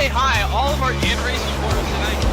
say hi, all of our in-race supporters tonight.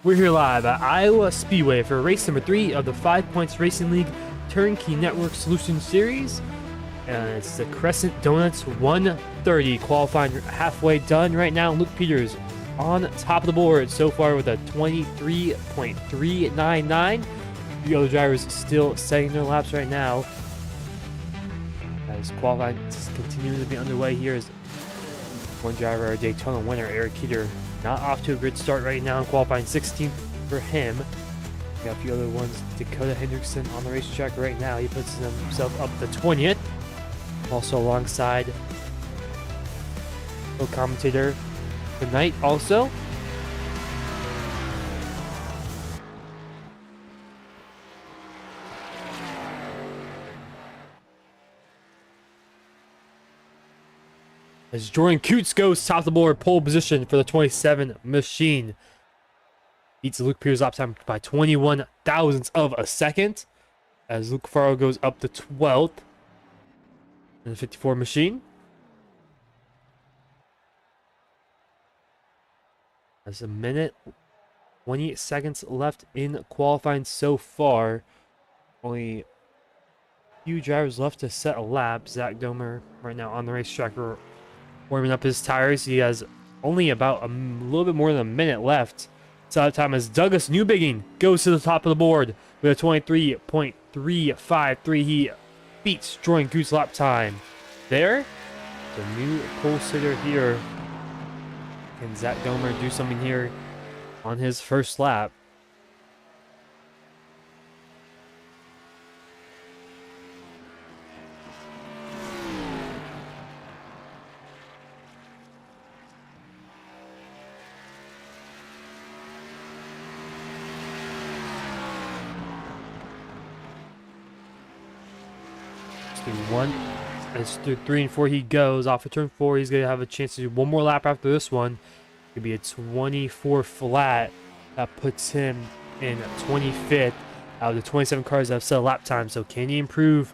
We're here live at Iowa Speedway for race number 3 of the 5 Points Racing League Turnkey Network Solutions Series. And it's the Crescent Donuts 130 qualifying halfway done right now. Luke Peters on top of the board so far with a 23.399. The other drivers still setting their laps right now. As qualifying is continuing to be underway here is one driver, our Daytona winner, Eric Keeter, not off to a good start right now, qualifying 16th for him. We got a few other ones. Dakota Hendrickson on the racetrack right now. He puts himself up the 20th. Also alongside co-commentator tonight also. As Jordan Coots goes top of the board, pole position for the 27 machine. Beats Luke Peters' lap time by 21 thousandths of a second. As Luke Farrell goes up to 12th in the 54 machine. There's a minute, 28 seconds left in qualifying so far. Only a few drivers left to set a lap. Zach Domer right now on the racetrack warming up his tires. He has only about a little bit more than a minute left. So time as Douglas Newbigging goes to the top of the board with a 23.353. He beats Jordan Goose lap time. There, the new pole sitter here. Can Zach Domer do something here on his first lap? As through 3 and 4 he goes. Off of turn 4, he's going to have a chance to do one more lap after this one. It could be a 24 flat. That puts him in 25th out of the 27 cars that have set a lap time. So can he improve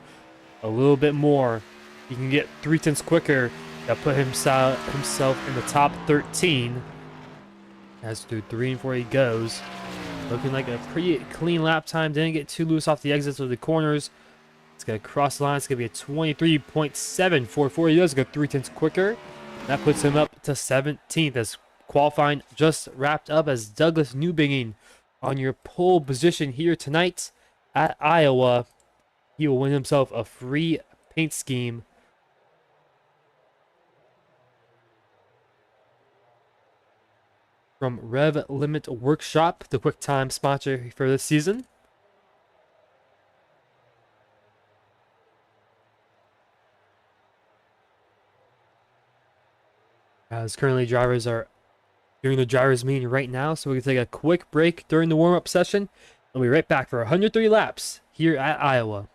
a little bit more? He can get 3/10 quicker. That put himself in the top 13. As through 3 and 4 he goes. Looking like a pretty clean lap time. Didn't get too loose off the exits of the corners. It's going to cross the line. It's going to be a 23.744. He does go 3/10 quicker. That puts him up to 17th as qualifying just wrapped up as Douglas Newbigging on your pole position here tonight at Iowa. He will win himself a free paint scheme. From Rev Limit Workshop, the quick time sponsor for this season. As currently drivers are doing the drivers meeting right now, so we can take a quick break during the warm-up session. We'll be right back for 103 laps here at Iowa.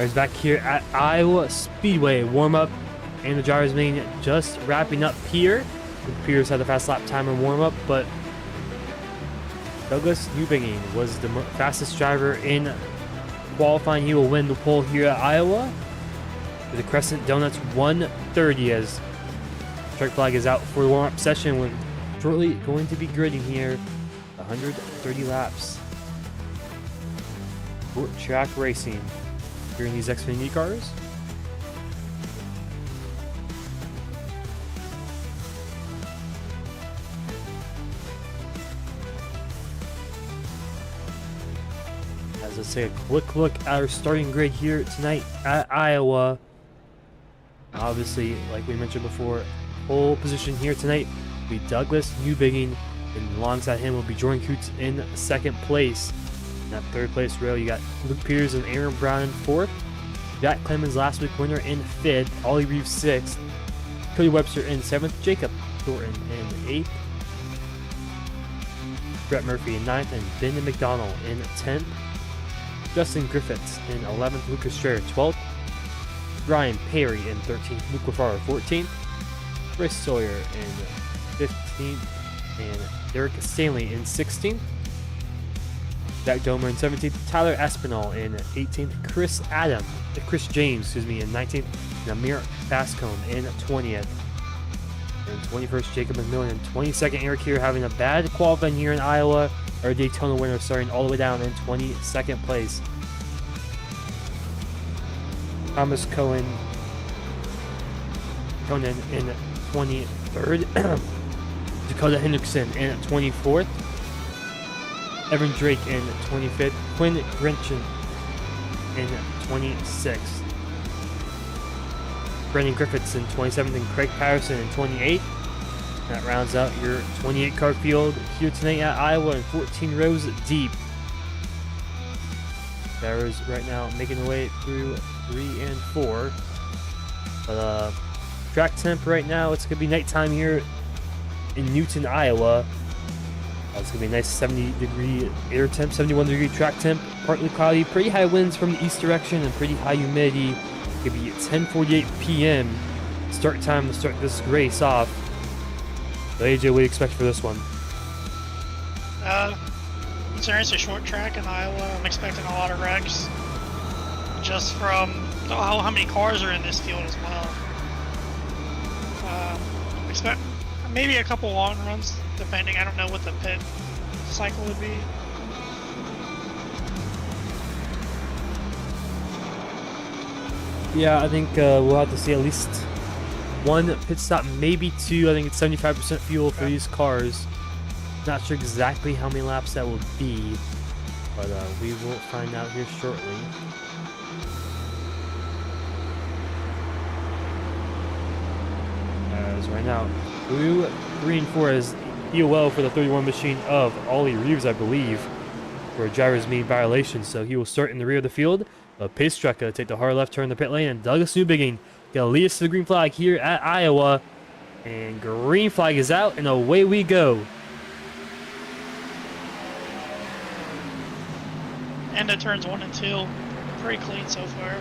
He's back here at Iowa Speedway warm-up, and the driver's meeting just wrapping up here. Peters had the fast lap timer warm-up, but Douglas Newbegin was the fastest driver in qualifying. He will win the pole here at Iowa with the Crescent Donuts 130 as strike flag is out for the warm-up session. We're shortly going to be gridding here 130 laps. Short track racing here in these Xfinity cars. As let's take a quick look at our starting grid here tonight at Iowa. Obviously, like we mentioned before, pole position here tonight will be Douglas Newbegin, and alongside him will be Jordan Coots in second place. In that third place row, you got Luke Peters and Aaron Brown in fourth. Jack Clemens, last week winner, in fifth. Ollie Reeves, sixth. Cody Webster in seventh. Jacob Thornton in eighth. Brett Murphy in ninth. And Ben McDonald in 10th. Justin Griffiths in 11th. Lucas Strayer, 12th. Brian Perry in 13th. Luke Lafaro, 14th. Chris Sawyer in 15th. And Derek Stanley in 16th. Jack Domer in 17th, Tyler Aspinall in 18th, Chris James in 19th, and Amir Bascombe in 20th. And 21st, Jacob McMillan in 22nd. Eric here having a bad qualifying here in Iowa. Our Daytona winner starting all the way down in 22nd place. Thomas Conan in 23rd. Dakota Hendrickson in 24th. Evan Drake in 25th, Quinn Grinchen in 26th, Brendan Griffiths in 27th, and Craig Patterson in 28th. That rounds out your 28-car field here tonight at Iowa and 14 rows deep. Drivers right now making their way through 3 and 4. But track temp right now, it's going to be nighttime here in Newton, Iowa. It's going to be a nice 70-degree air temp, 71-degree track temp, partly cloudy, pretty high winds from the east direction, and pretty high humidity. It's going to be 10:48 p.m. start time to start this race off. So AJ, what do you expect for this one? Considering it's a short track in Iowa, I'm expecting a lot of wrecks, just from how many cars are in this field as well. Expect maybe a couple long runs, depending. I don't know what the pit cycle would be. Yeah, I think we'll have to see at least one pit stop, maybe two. I think it's 75% fuel for these cars. Not sure exactly how many laps that will be, but we will find out here shortly. As right now, blue, 3 and 4 is EOL for the 31 machine of Ollie Reeves, I believe, for a driver's meeting violation. So he will start in the rear of the field. But pace truck gonna take the hard left turn in the pit lane, and Douglas Newbegin gonna lead us to the green flag here at Iowa. And green flag is out, and away we go. End of turns 1 and 2, pretty clean so far.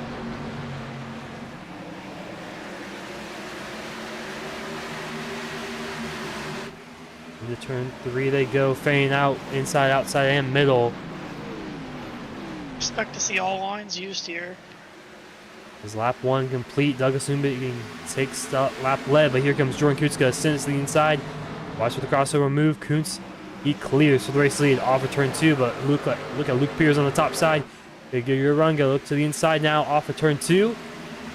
Into turn 3 they go, fading out, inside, outside, and middle. Expect to see all lines used here. Is lap 1 complete? Douglas Newbegin takes the lap lead, but here comes Jordan Kuntz, gonna send us to the inside. Watch for the crossover move. Kuntz, he clears for the race lead off of turn 2, but look at Luke Peters on the top side. They give you a run, go look to the inside now off of turn 2.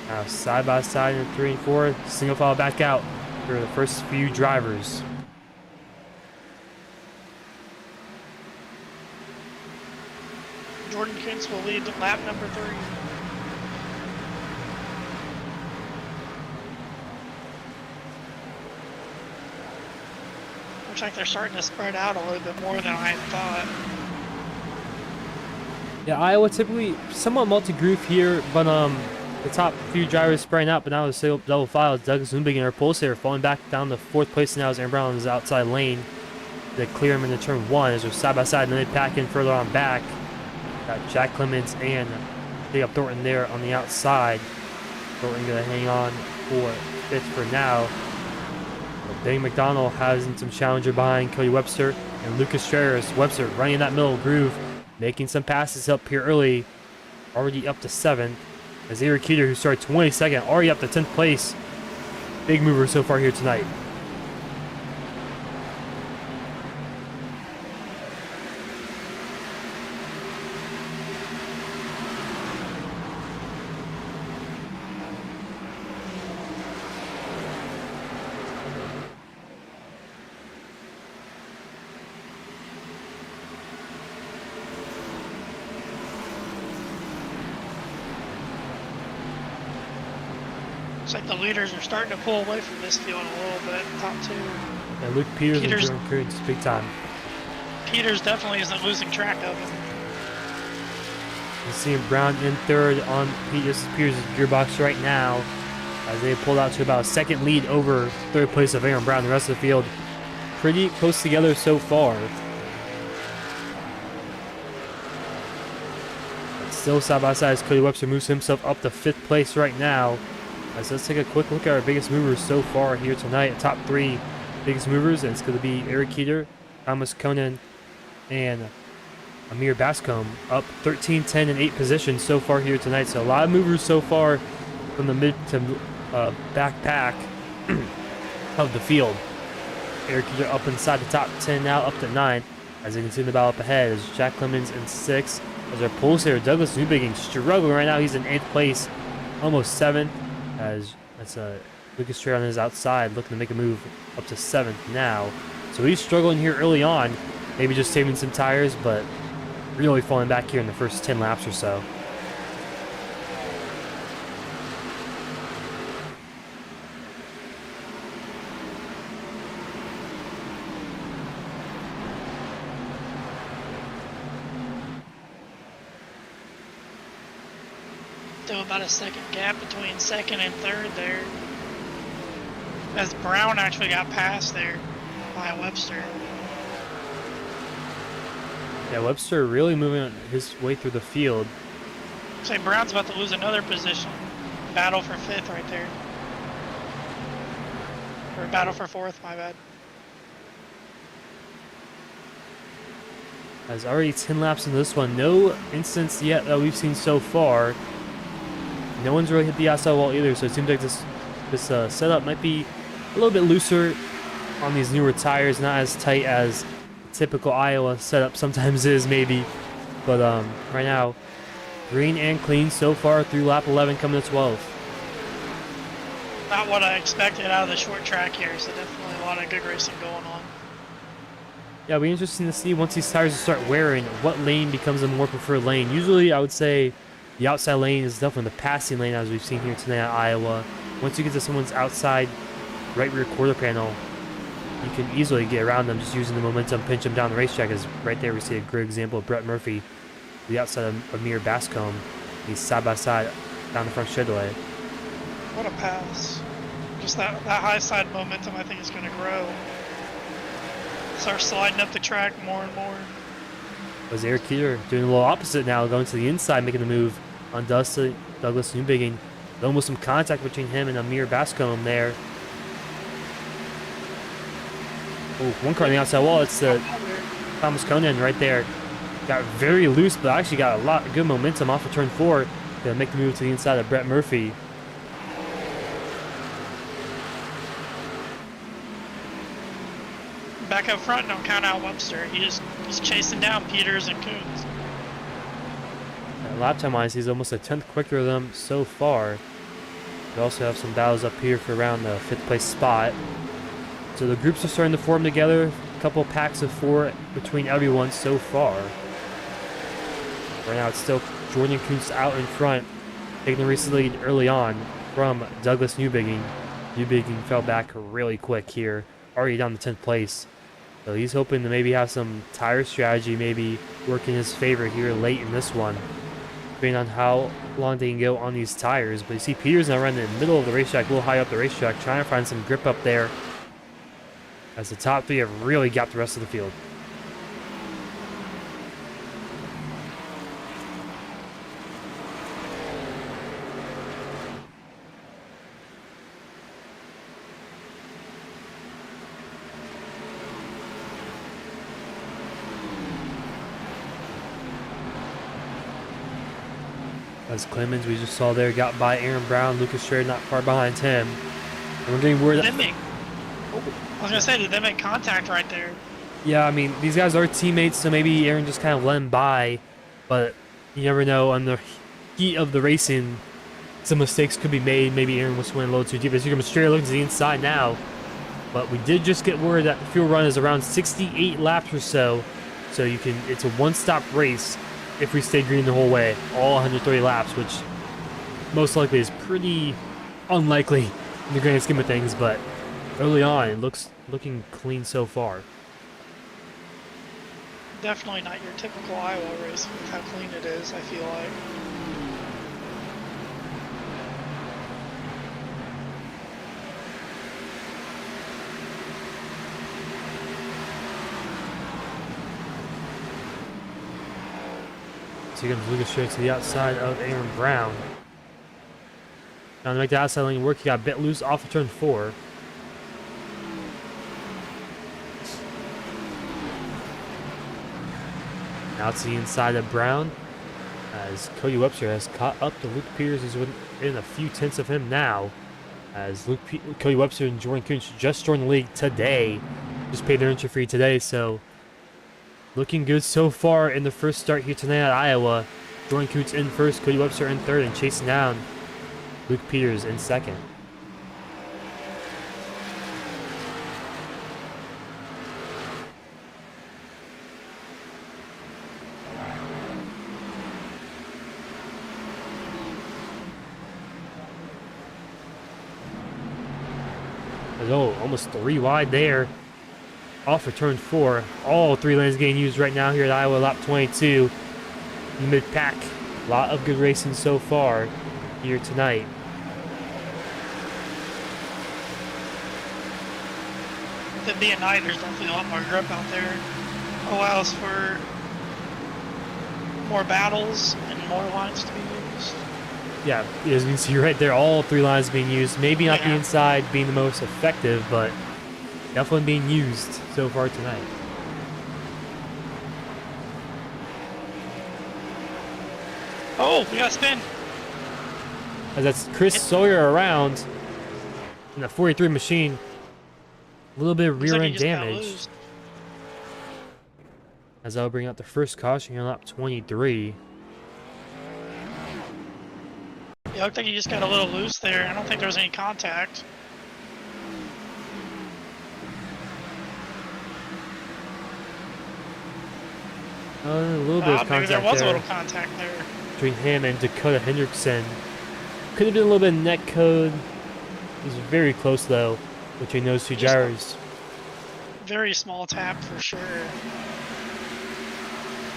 Now side by side in 3 and 4, single file back out for the first few drivers. Jordan Kuntz will lead lap number 3. Looks like they're starting to spread out a little bit more than I thought. Yeah, Iowa typically somewhat multi-group here, but the top few drivers spreading out, but now it's still double file. Douglas Newbegin, our pole saver, falling back down to 4th place now as Aaron Brown is outside lane. They clear him into turn 1 as they're side by side, and then they pack in further on back. Got Jack Clemens and They up Thornton there on the outside. Thornton gonna hang on for 5th for now. But Benny McDonald has some challenger behind Cody Webster and Lucas Strayer. Webster running in that middle groove, making some passes up here early. Already up to 7th. As Eric Keeter, who started 22nd, already up to 10th place. Big mover so far here tonight. Looks like the leaders are starting to pull away from this field a little bit. Top 2. And Luke Peters Peters- is doing good, big time. Peters definitely isn't losing track of him. You see Brown in 3rd on Peters' gearbox right now, as they pulled out to about a 2nd lead over 3rd place of Aaron Brown. The rest of the field pretty close together so far. But still side by side as Cody Webster moves himself up to 5th place right now. As let's take a quick look at our biggest movers so far here tonight. Top 3 biggest movers, and it's going to be Eric Keeter, Thomas Conan, and Amir Bascombe up 13, 10, and 8 positions so far here tonight. So a lot of movers so far from the mid to back pack of the field. Eric Keeter up inside the top 10 now, up to 9. As you can see in the battle up ahead is Jack Clemens in 6th. As our pulse here, Douglas Newbigging struggling right now. He's in 8th place, almost 7th. As that's Lucas Strayer on his outside, looking to make a move up to 7th now. So he's struggling here early on, maybe just saving some tires, but really falling back here in the first 10 laps or so. Still about a 2nd gap between 2nd and 3rd there. As Brown actually got passed there by Webster. Yeah, Webster really moving his way through the field. Say Brown's about to lose another position. Battle for 5th right there. Or battle for 4th, my bad. Has already 10 laps in this one. No instance yet that we've seen so far. No one's really hit the outside wall either, so it seems like this setup might be a little bit looser on these newer tires, not as tight as typical Iowa setup sometimes is maybe. But right now, green and clean so far through lap 11 coming to 12th. Not what I expected out of the short track here, so definitely a lot of good racing going on. Yeah, it'll be interesting to see once these tires start wearing, what lane becomes a more preferred lane. Usually I would say the outside lane is definitely the passing lane, as we've seen here tonight at Iowa. Once you get to someone's outside right rear quarter panel, you can easily get around them just using the momentum, pinch them down the racetrack. As right there we see a great example of Brett Murphy, the outside of Amir Bascombe. He's side by side down the front straightaway. What a pass. Just that high side momentum I think is going to grow. Start sliding up the track more and more. Was Eric Keeter doing a little opposite now, going to the inside, making the move on Douglas Newbigging. Almost some contact between him and Amir Bascombe there. Oh, one car on the outside wall. It's Thomas Conan right there. Got very loose, but actually got a lot of good momentum off of turn 4 to make the move to the inside of Brett Murphy. Back up front, don't count out Webster. He's chasing down Peters and Coons. Lap time wise, he's almost a 10th quicker than them so far. We also have some battles up here for around the 5th place spot. So the groups are starting to form together. A couple packs of 4 between everyone so far. Right now it's still Jordan Kuntz out in front, taking the race lead early on from Douglas Newbigging. Newbigging fell back really quick here, already down to 10th place. So he's hoping to maybe have some tire strategy maybe work in his favor here late in this one, depending on how long they can go on these tires. But you see Peters now running in the middle of the racetrack, a little high up the racetrack, trying to find some grip up there, as the top 3 have really got the rest of the field. As Clemens, we just saw there, got by Aaron Brown, Lucas Shea not far behind him. And we're getting word Did that... they make, I was gonna say, did they make contact right there? Yeah, I mean, these guys are teammates, so maybe Aaron just kind of let him by. But you never know. On the heat of the racing, some mistakes could be made. Maybe Aaron was swinging a little too deep. As you can straight look to the inside now. But we did just get word that the fuel run is around 68 laps or so. So you can, it's a one-stop race if we stay green the whole way, all 130 laps, which most likely is pretty unlikely in the grand scheme of things. But early on, it looking clean so far. Definitely not your typical Iowa race with how clean it is, I feel like. So here comes Lucas Shea to the outside of Aaron Brown. Now to make the outside lane work, he got a bit loose off of turn 4. Now to the inside of Brown, as Cody Webster has caught up to Luke Peters. He's within a few tenths of him now, as Cody Webster and Jordan Kuntz just joined the league today. Just paid their entry fee today, so looking good so far in the first start here tonight at Iowa. Jordan Kuntz in first, Cody Webster in third, and chasing down Luke Peters in second. Oh, almost 3 wide there. Off of turn 4. All 3 lanes getting used right now here at Iowa lap 22. In the mid-pack. A lot of good racing so far here tonight. The being night, there's definitely a lot more grip out there. Allows for more battles and more lines to be used. Yeah, as you can see right there, all 3 lines being used. Maybe not the inside being the most effective, but definitely being used so far tonight. Oh, we got a spin. As that's Chris Sawyer around in the 43 machine. A little bit of rear end damage. As I'll bring out the first caution here on lap 23. Yeah, looked like he just got a little loose there. I don't think there was any contact. A little bit of contact maybe there was there a little contact there. between him and Dakota Hendrickson. Could have been a little bit of neck code. It was very close though between those two drivers. Very small tap for sure.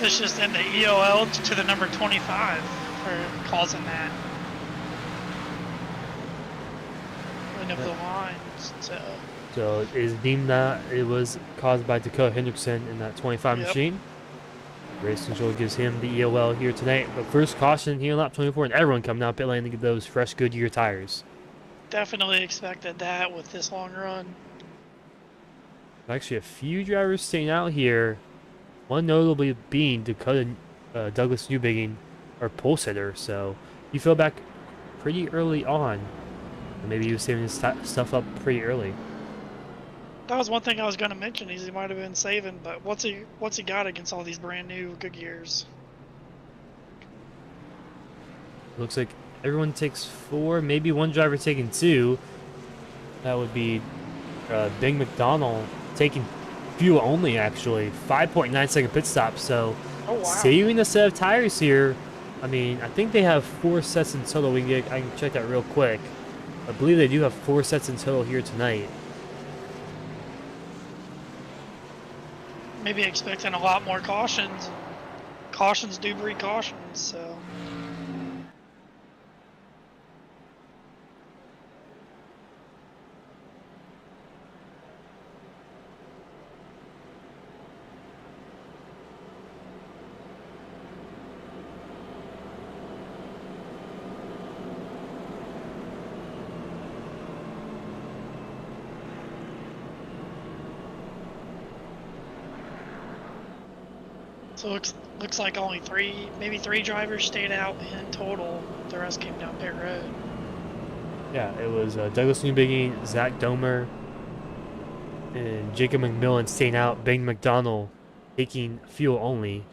It's just in the EOL to the number 25 for causing that. End of the lines. So it is deemed that it was caused by Dakota Hendrickson in that 25 machine. Race control gives him the EOL here tonight. But first caution here in lap 24, and everyone coming out pit lane to get those fresh Goodyear tires. Definitely expected that with this long run. Actually, a few drivers staying out here. One notably being Dakota Douglas Newbigging, our pole sitter. So he fell back pretty early on. And maybe he was saving his stuff up pretty early. That was one thing I was going to mention. He might have been saving, but what's he got against all these brand new Goodyears? Looks like everyone takes 4, maybe one driver taking 2. That would be Big McDonald taking fuel only, actually. 5.9 second pit stop, so saving a set of tires here. I mean, I think they have 4 sets in total. I can check that real quick. I believe they do have 4 sets in total here tonight. Maybe expecting a lot more cautions. Cautions do breed cautions, so. So looks like only maybe three drivers stayed out in total. The rest came down pit road. Yeah, it was Douglas Newbiggy, Zach Domer, and Jacob McMillan staying out. Ben McDonald taking fuel only.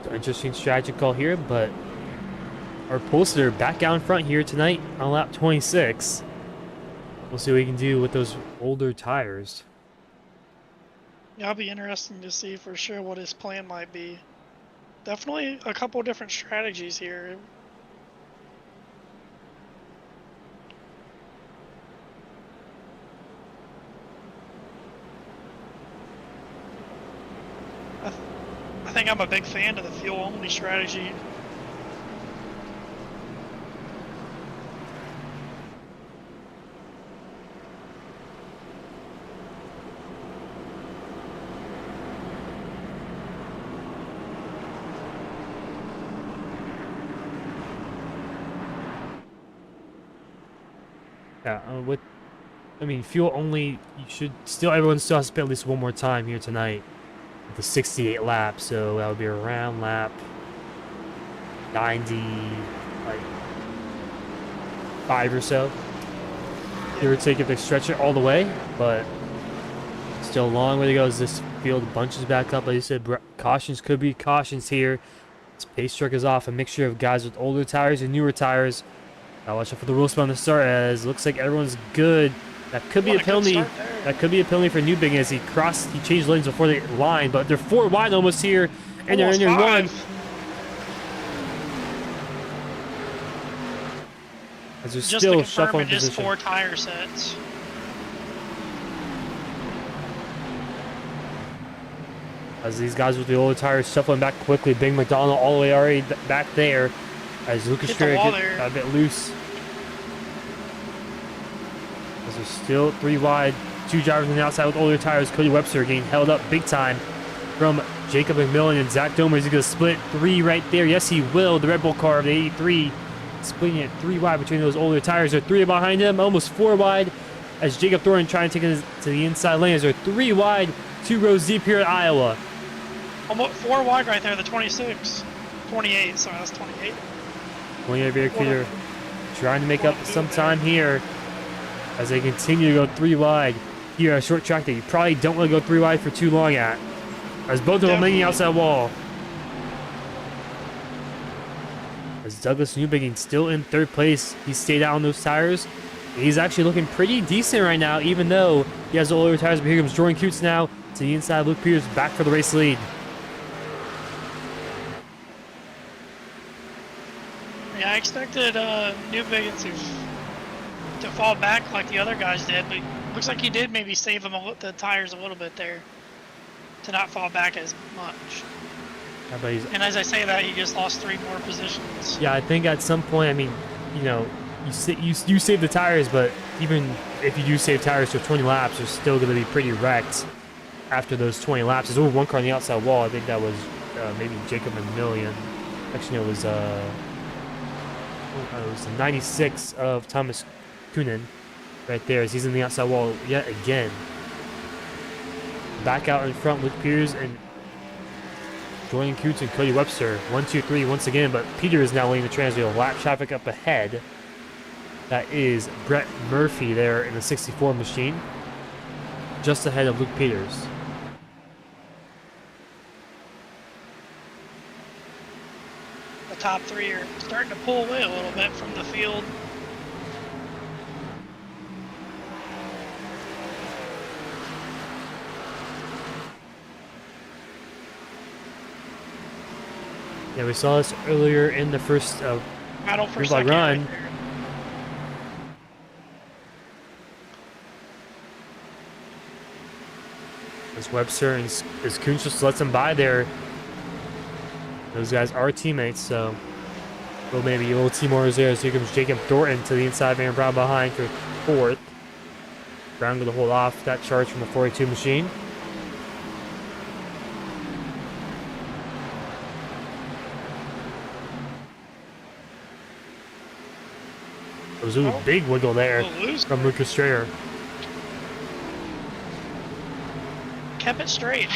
So interesting strategy call here, but our Pulsar back out in front here tonight on lap 26. We'll see what we can do with those older tires. Yeah, it'll be interesting to see for sure what his plan might be. Definitely a couple different strategies here. I think I'm a big fan of the fuel-only strategy. Yeah, I mean, fuel only, everyone still has to spend at least one more time here tonight with the 68 laps, so that would be around lap 90, like, 5 or so. Give or take if they stretch it all the way, but still a long way to go as this field bunches back up. Like you said, cautions could be cautions here. This pace truck is off, a mixture of guys with older tires and newer tires. Now watch out for the wheel spin on the start as looks like everyone's good. That could be a penalty. That could be a penalty for Newbiggy as he changed lanes before the line, but they're 4 wide almost here, and they're in their one. As they're still shuffling position. Just 4 tire sets. As these guys with the older tires shuffling back quickly, Big McDonald all the way already back there. As Lucas Trey gets a bit loose. As there's still 3 wide, 2 drivers on the outside with older tires. Cody Webster getting held up big time from Jacob McMillan and Zach Domer. Is he going to split 3 right there? Yes, he will. The Red Bull car of the 83 splitting it 3 wide between those older tires. There are 3 behind him, almost 4 wide. As Jacob Thornton trying to take it to the inside lane. As they're 3 wide, 2 rows deep here at Iowa. Almost 4 wide right there, the 26. 28, sorry, that's 28. 28 Barracuda trying to make up some time here as they continue to go 3 wide here at a short track that you probably don't want to go 3 wide for too long at. As both of them leaning outside wall. As Douglas Newbiggy still in 3rd place. He stayed out on those tires. He's actually looking pretty decent right now, even though he has the older tires. But here comes Jordan Coots now to the inside. Luke Peters back for the race lead. Yeah, I expected Newbiggy to fall back like the other guys did, but looks like he did maybe save him the tires a little bit there to not fall back as much. Yeah, and as I say that, he just lost 3 more positions. Yeah, I think at some point, I mean, you know, you save the tires, but even if you do save tires for 20 laps, you're still going to be pretty wrecked after those 20 laps. There's only 1 car on the outside wall. I think that was maybe Jacob McMillan. Actually, no, it was the 96 of Thomas Kunin right there as he's in the outside wall yet again. Back out in front, Luke Peters and Jordan Coots and Cody Webster. 1, 2, 3 once again, but Peter is now leading the transwheel. Lap traffic up ahead. That is Brett Murphy there in the 64 machine, just ahead of Luke Peters. The top 3 are starting to pull away a little bit from the field. Yeah, we saw this earlier in the first battle for second run. Right as Webster and as Kuntz just lets him by there. Those guys are teammates, so well, maybe a little team orders there. So here comes Jacob Thornton to the inside, Aaron Brown behind for 4th. Brown going to hold off that charge from the 42 machine. goes. Ooh, Oh, big wiggle there we'll lose. from Lucas Strayer. Kept it straight.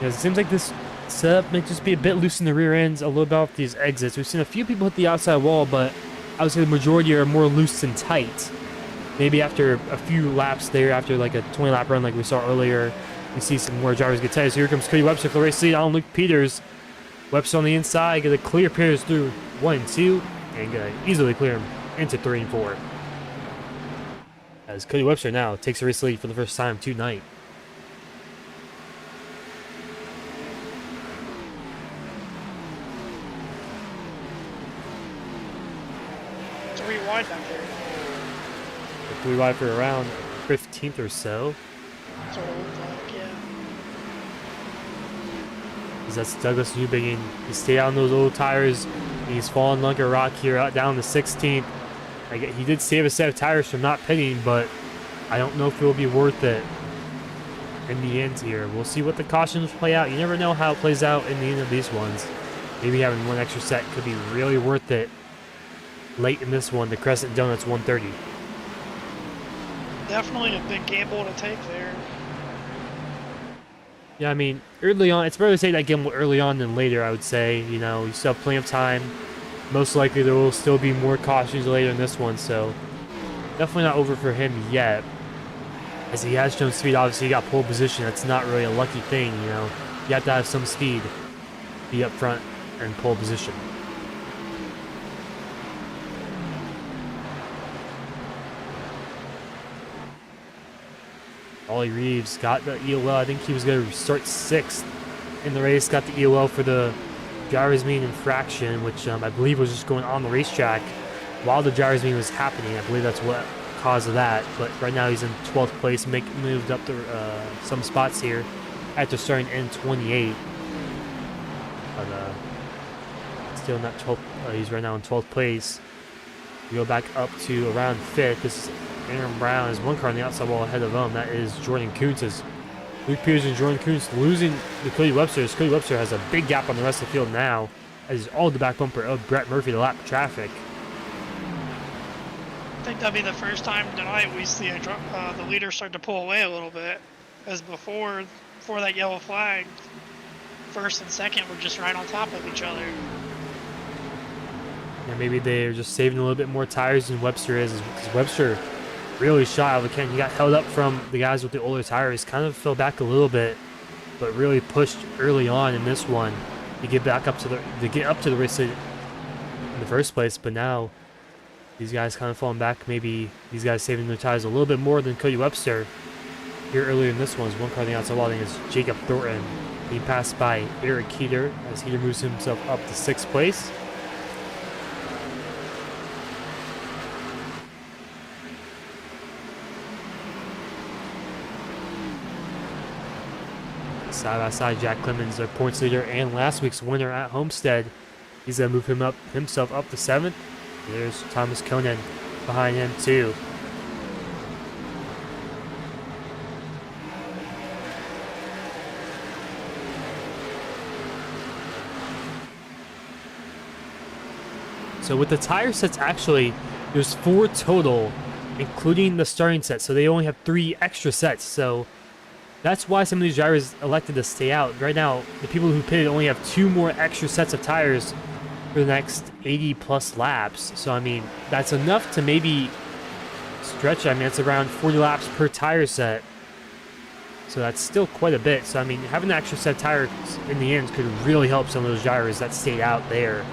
Yeah, it seems like this setup may just be a bit loose in the rear ends, a little bit off these exits. We've seen a few people hit the outside wall, but I would say the majority are more loose and tight. Maybe after a few laps there, after like a 20-lap run like we saw earlier, we see some more drivers get tight. So here comes Cody Webster for the race lead on Luke Peters. Webster on the inside, gonna clear Peters through 1 and 2, and gonna easily clear him into 3 and 4. As Cody Webster now takes the race lead for the first time tonight. 3 wide back there. 3 wide for around 15th or so. Sort of looked like, yeah. Because that's Douglas Newbigin. He stayed on those old tires. He's fallen like a rock here out down the 16th. He did save a set of tires from not pitting, but I don't know if it will be worth it in the end here. We'll see what the cautions play out. You never know how it plays out in the end of these ones. Maybe having one extra set could be really worth it late in this one, the Crescent Donuts 130. Definitely a big gamble to take there. Yeah, I mean, early on, it's better to take that gamble early on than later, I would say. You know, you still have plenty of time. Most likely there will still be more cautions later in this one, so definitely not over for him yet. As he has shown speed, obviously he got pole position. That's not really a lucky thing, you know. You have to have some speed, be up front and pole position. Ollie Reeves got the EOL. I think he was going to start 6th in the race. Got the EOL for the driver's mean infraction, which I believe was just going on the racetrack while the driver's mean was happening. I believe that's what caused that. But right now he's in 12th place, moved up to some spots here after starting in 28. But still not 12th. He's right now in 12th place. We go back up to around 5th. This is Aaron Brown. Is one car on the outside wall ahead of him. That is Jordan Kuntz. Luke Peters and Jordan Kuntz losing to Cody Webster. Cody Webster has a big gap on the rest of the field now, as he's all the back bumper of Brett Murphy to lap traffic. I think that'll be the first time tonight we see the leader start to pull away a little bit. As before that yellow flag, first and second were just right on top of each other. Yeah, maybe they're just saving a little bit more tires than Webster is, because Webster really shot out of the can. He got held up from the guys with the older tires, kind of fell back a little bit, but really pushed early on in this one to get back up to the race in the first place. But now these guys kind of falling back. Maybe these guys saving their tires a little bit more than Cody Webster. Here earlier in this one is one car on the outside wall. I think it's Jacob Thornton being passed by Eric Heater as Heater moves himself up to 6th place. Side by side, Jack Clemens, their points leader and last week's winner at Homestead. He's gonna move himself up to 7th. There's Thomas Conan behind him too. So with the tire sets, actually, there's 4 total, including the starting set. So they only have 3 extra sets. So that's why some of these drivers elected to stay out. Right now, the people who pitted only have 2 more extra sets of tires for the next 80 plus laps. So, I mean, that's enough to maybe stretch. I mean, it's around 40 laps per tire set. So that's still quite a bit. So, I mean, having an extra set of tires in the end could really help some of those drivers that stayed out there,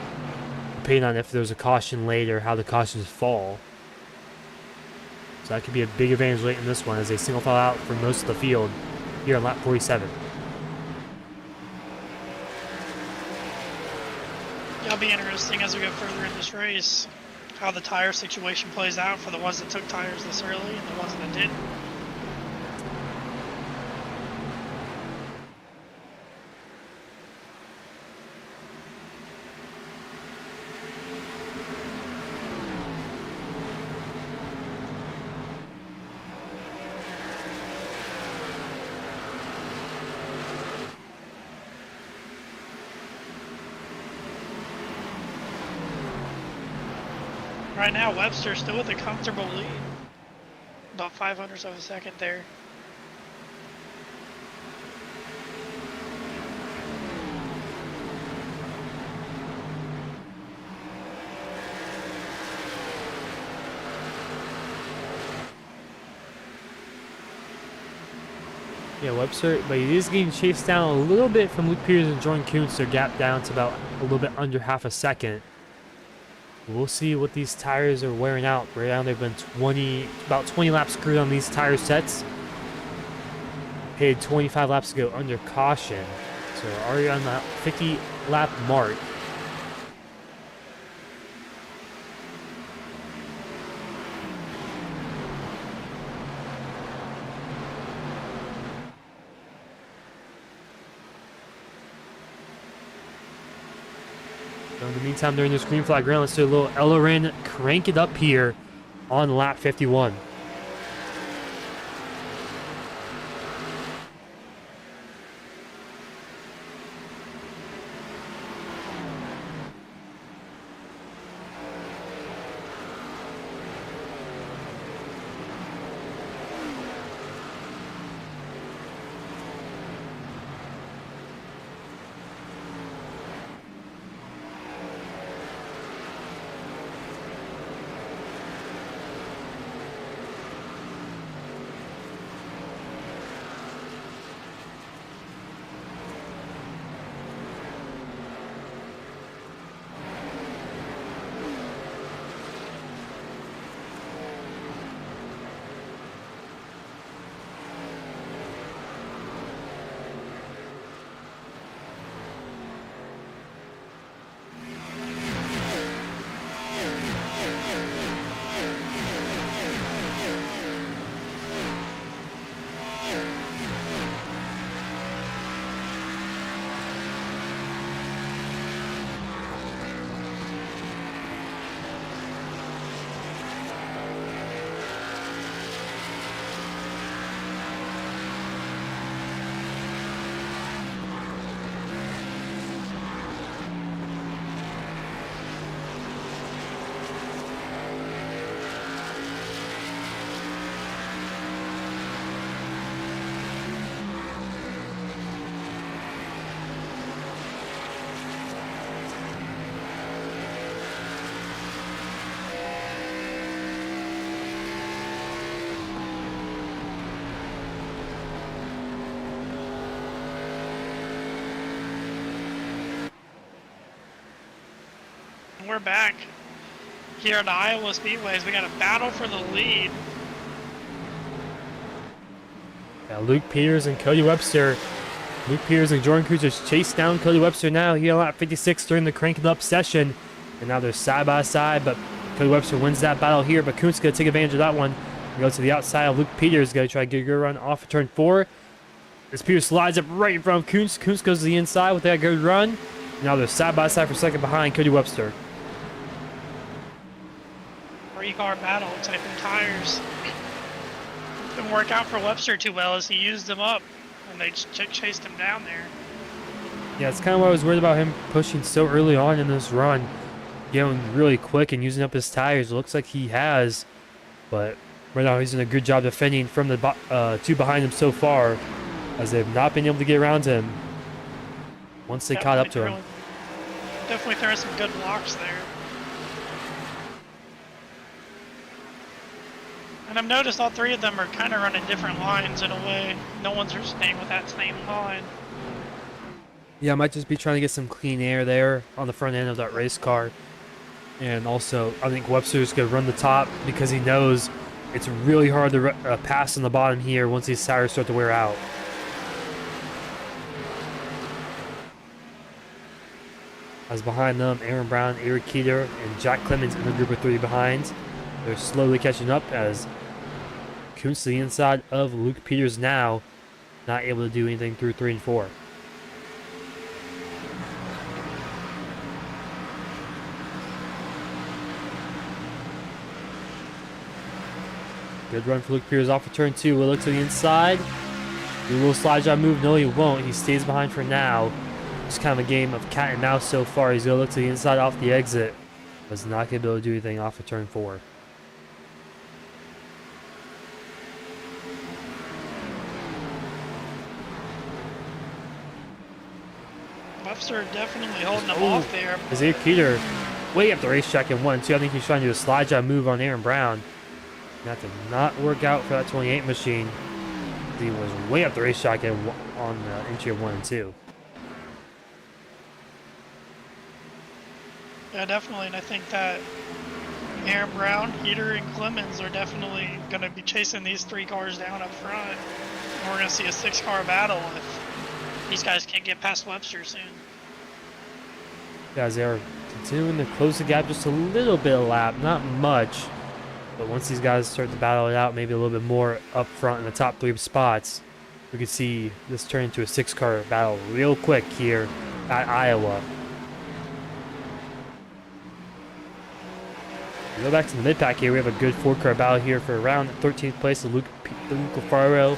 depending on if there's a caution late or how the cautions fall. So that could be a big advantage late in this one as they single file out for most of the field here on lap 47. It'll be interesting as we go further in this race how the tire situation plays out for the ones that took tires this early and the ones that didn't. Right now, Webster still with a comfortable lead. About 500ths of a second there. Yeah, Webster, but he is getting chased down a little bit from Luke Peters and Jordan Kuntz. Their gap down to about a little bit under half a second. We'll see what these tires are wearing out. Right now, they've been about 20 laps screwed on these tire sets. Paid 25 laps to go under caution. So we're already on that 50 lap mark. So in the meantime, during this green flag round, let's do a little Ellerin crank it up here on lap 51. We're back here at the Iowa Speedways. We got a battle for the lead. Yeah, Luke Peters and Cody Webster. Luke Peters and Jordan Kuntz just chased down Cody Webster now. He on lap 56 during the cranking up session. And now they're side by side, but Cody Webster wins that battle here. But Kuntz going to take advantage of that one. Go to the outside of Luke Peters. Going to try to get a good run off of turn 4. As Peters slides up right in front of Kuntz. Kuntz goes to the inside with that good run. Now they're side by side for second behind Cody Webster. Three-car battle. Looks like them tires didn't work out for Webster too well as he used them up and they chased him down there. Yeah, it's kind of what I was worried about him pushing so early on in this run. Going really quick and using up his tires. It looks like he has, but right now he's doing a good job defending from the two behind him so far, as they've not been able to get around to him once they caught up to him. Definitely throwing some good blocks there. And I've noticed all three of them are kind of running different lines in a way. No one's staying with that same line. Yeah, I might just be trying to get some clean air there on the front end of that race car. And also, I think Webster's going to run the top because he knows it's really hard to pass on the bottom here once these tires start to wear out. As behind them, Aaron Brown, Eric Keeter, and Jack Clemens in the group of 3 behind. They're slowly catching up as Kuntz to the inside of Luke Peters now, not able to do anything through 3 and 4. Good run for Luke Peters off of turn 2. We'll look to the inside. Do a little slide job move. No, he won't. He stays behind for now. It's kind of a game of cat and mouse so far. He's going to look to the inside off the exit. Was not going to be able to do anything off of turn 4. Webster definitely holding him off there. Isaiah Keeter way up the racetrack in 1-2. I think he's trying to do a slide job move on Aaron Brown. That did not work out for that 28 machine. He was way up the racetrack on interior 1 and 2. Yeah, definitely, and I think that Aaron Brown, Heater, and Clemens are definitely going to be chasing these 3 cars down up front. And we're going to see a 6-car battle if these guys can't get past Webster soon. Guys, they are continuing to close the gap just a little bit of lap, not much. But once these guys start to battle it out, maybe a little bit more up front in the top 3 spots, we could see this turn into a 6-car battle real quick here at Iowa. We go back to the mid-pack here. We have a good 4-car battle here for around 13th place. Luke Alfaro,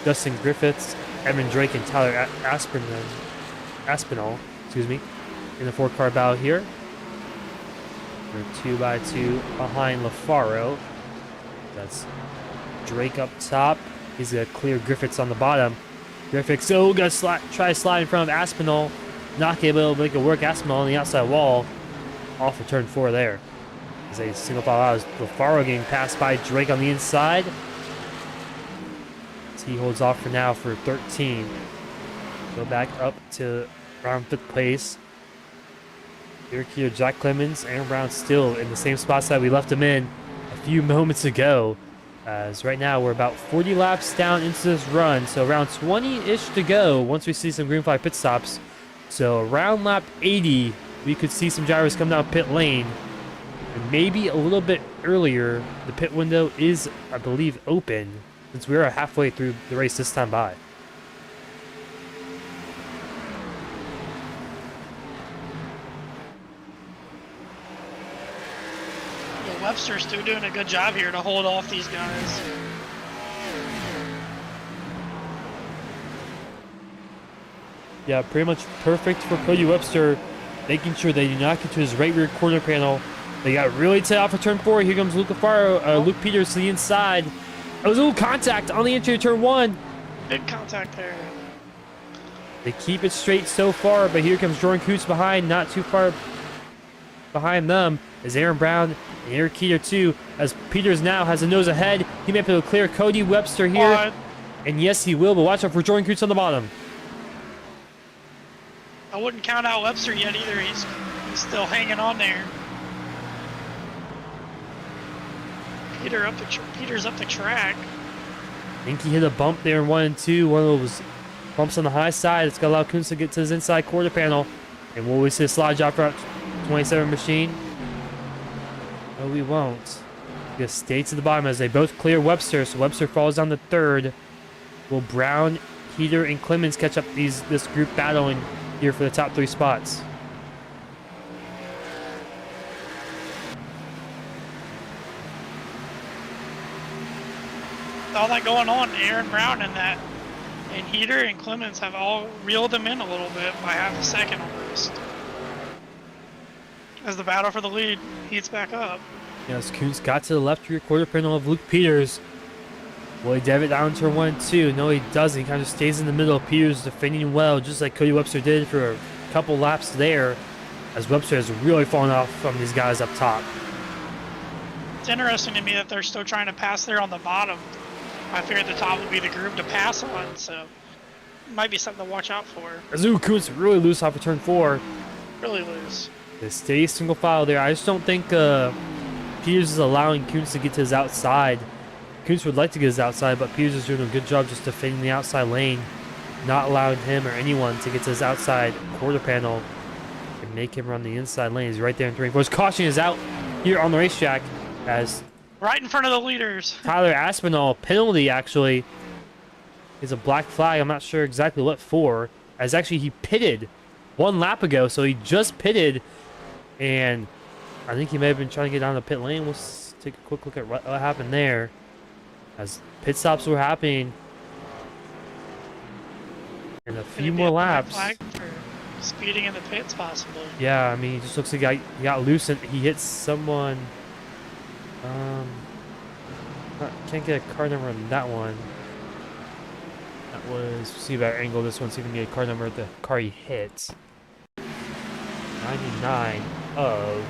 Justin Griffiths, Evan Drake, and Tyler Aspinall, excuse me, in the 4-car battle here. We're 2x2 behind LaFaro. That's Drake up top. He's gonna clear Griffiths on the bottom. Griffiths, gonna try to slide in front of Aspinall. Not able to make it work. Aspinall on the outside wall. Off of turn 4 there. As a single file out, LaFaro getting passed by Drake on the inside. As he holds off for now for 13. Go back up to around 5th place. Here, Jack Clemens, Aaron Brown still in the same spots that we left him in a few moments ago. As right now we're about 40 laps down into this run, so around 20-ish to go once we see some green flag pit stops. So around lap 80, we could see some gyros come down pit lane. And maybe a little bit earlier, the pit window is, I believe, open, since we are halfway through the race this time by. Webster's still doing a good job here to hold off these guys. Yeah, pretty much perfect for Cody Webster, making sure they do not get to his right rear quarter panel. They got really tight off of turn 4. Here comes Luke Peters to the inside. That was a little contact on the interior turn 1. Big contact there. They keep it straight so far, but here comes Jordan Coots behind, not too far behind them is Aaron Brown and Eric Keeter too, as Peters now has a nose ahead. He may be able to clear Cody Webster here. And yes, he will, but watch out for Jordan Coots on the bottom. I wouldn't count out Webster yet either. He's still hanging on there. Peters up the track. I think he hit a bump there in 1 and 2. One of those bumps on the high side. It's going to allow Kuntz to get to his inside quarter panel. And will we see a slide job for our 27 machine? No, we won't. Just stay to the bottom as they both clear Webster. So Webster falls down to 3rd. Will Brown, Heater, and Clemens catch up this group battling here for the top 3 spots? All that going on, Aaron Brown and Heater and Clemens have all reeled them in a little bit by half a second almost. As the battle for the lead heats back up. Yes, Kuntz got to the left rear quarter panel of Luke Peters. Will he dive it down to 1 and 2? No, he doesn't. He kind of stays in the middle. Peters defending well, just like Cody Webster did for a couple laps there, as Webster has really fallen off from these guys up top. It's interesting to me that they're still trying to pass there on the bottom. I figured the top would be the group to pass on, so it might be something to watch out for. Azu Kuntz really loose off of turn 4. Really loose. They stay single file there. I just don't think Peters is allowing Kuntz to get to his outside. Kuntz would like to get his outside, but Peters is doing a good job just defending the outside lane, not allowing him or anyone to get to his outside quarter panel and make him run the inside lane. He's right there in 3 and 4. His caution is out here on the racetrack as right in front of the leaders. Tyler Aspinall, penalty actually, is a black flag. I'm not sure exactly what for, as actually he pitted 1 lap ago, so he just pitted, and I think he may have been trying to get down the pit lane. We'll take a quick look at what happened there, as pit stops were happening in a few more laps. Speeding in the pits, possibly. Yeah, I mean, he just looks like he got loose and he hit someone. Can't get a car number on that one. That was, see a better angle this one, see if we can get a car number of the car he hit. 99 of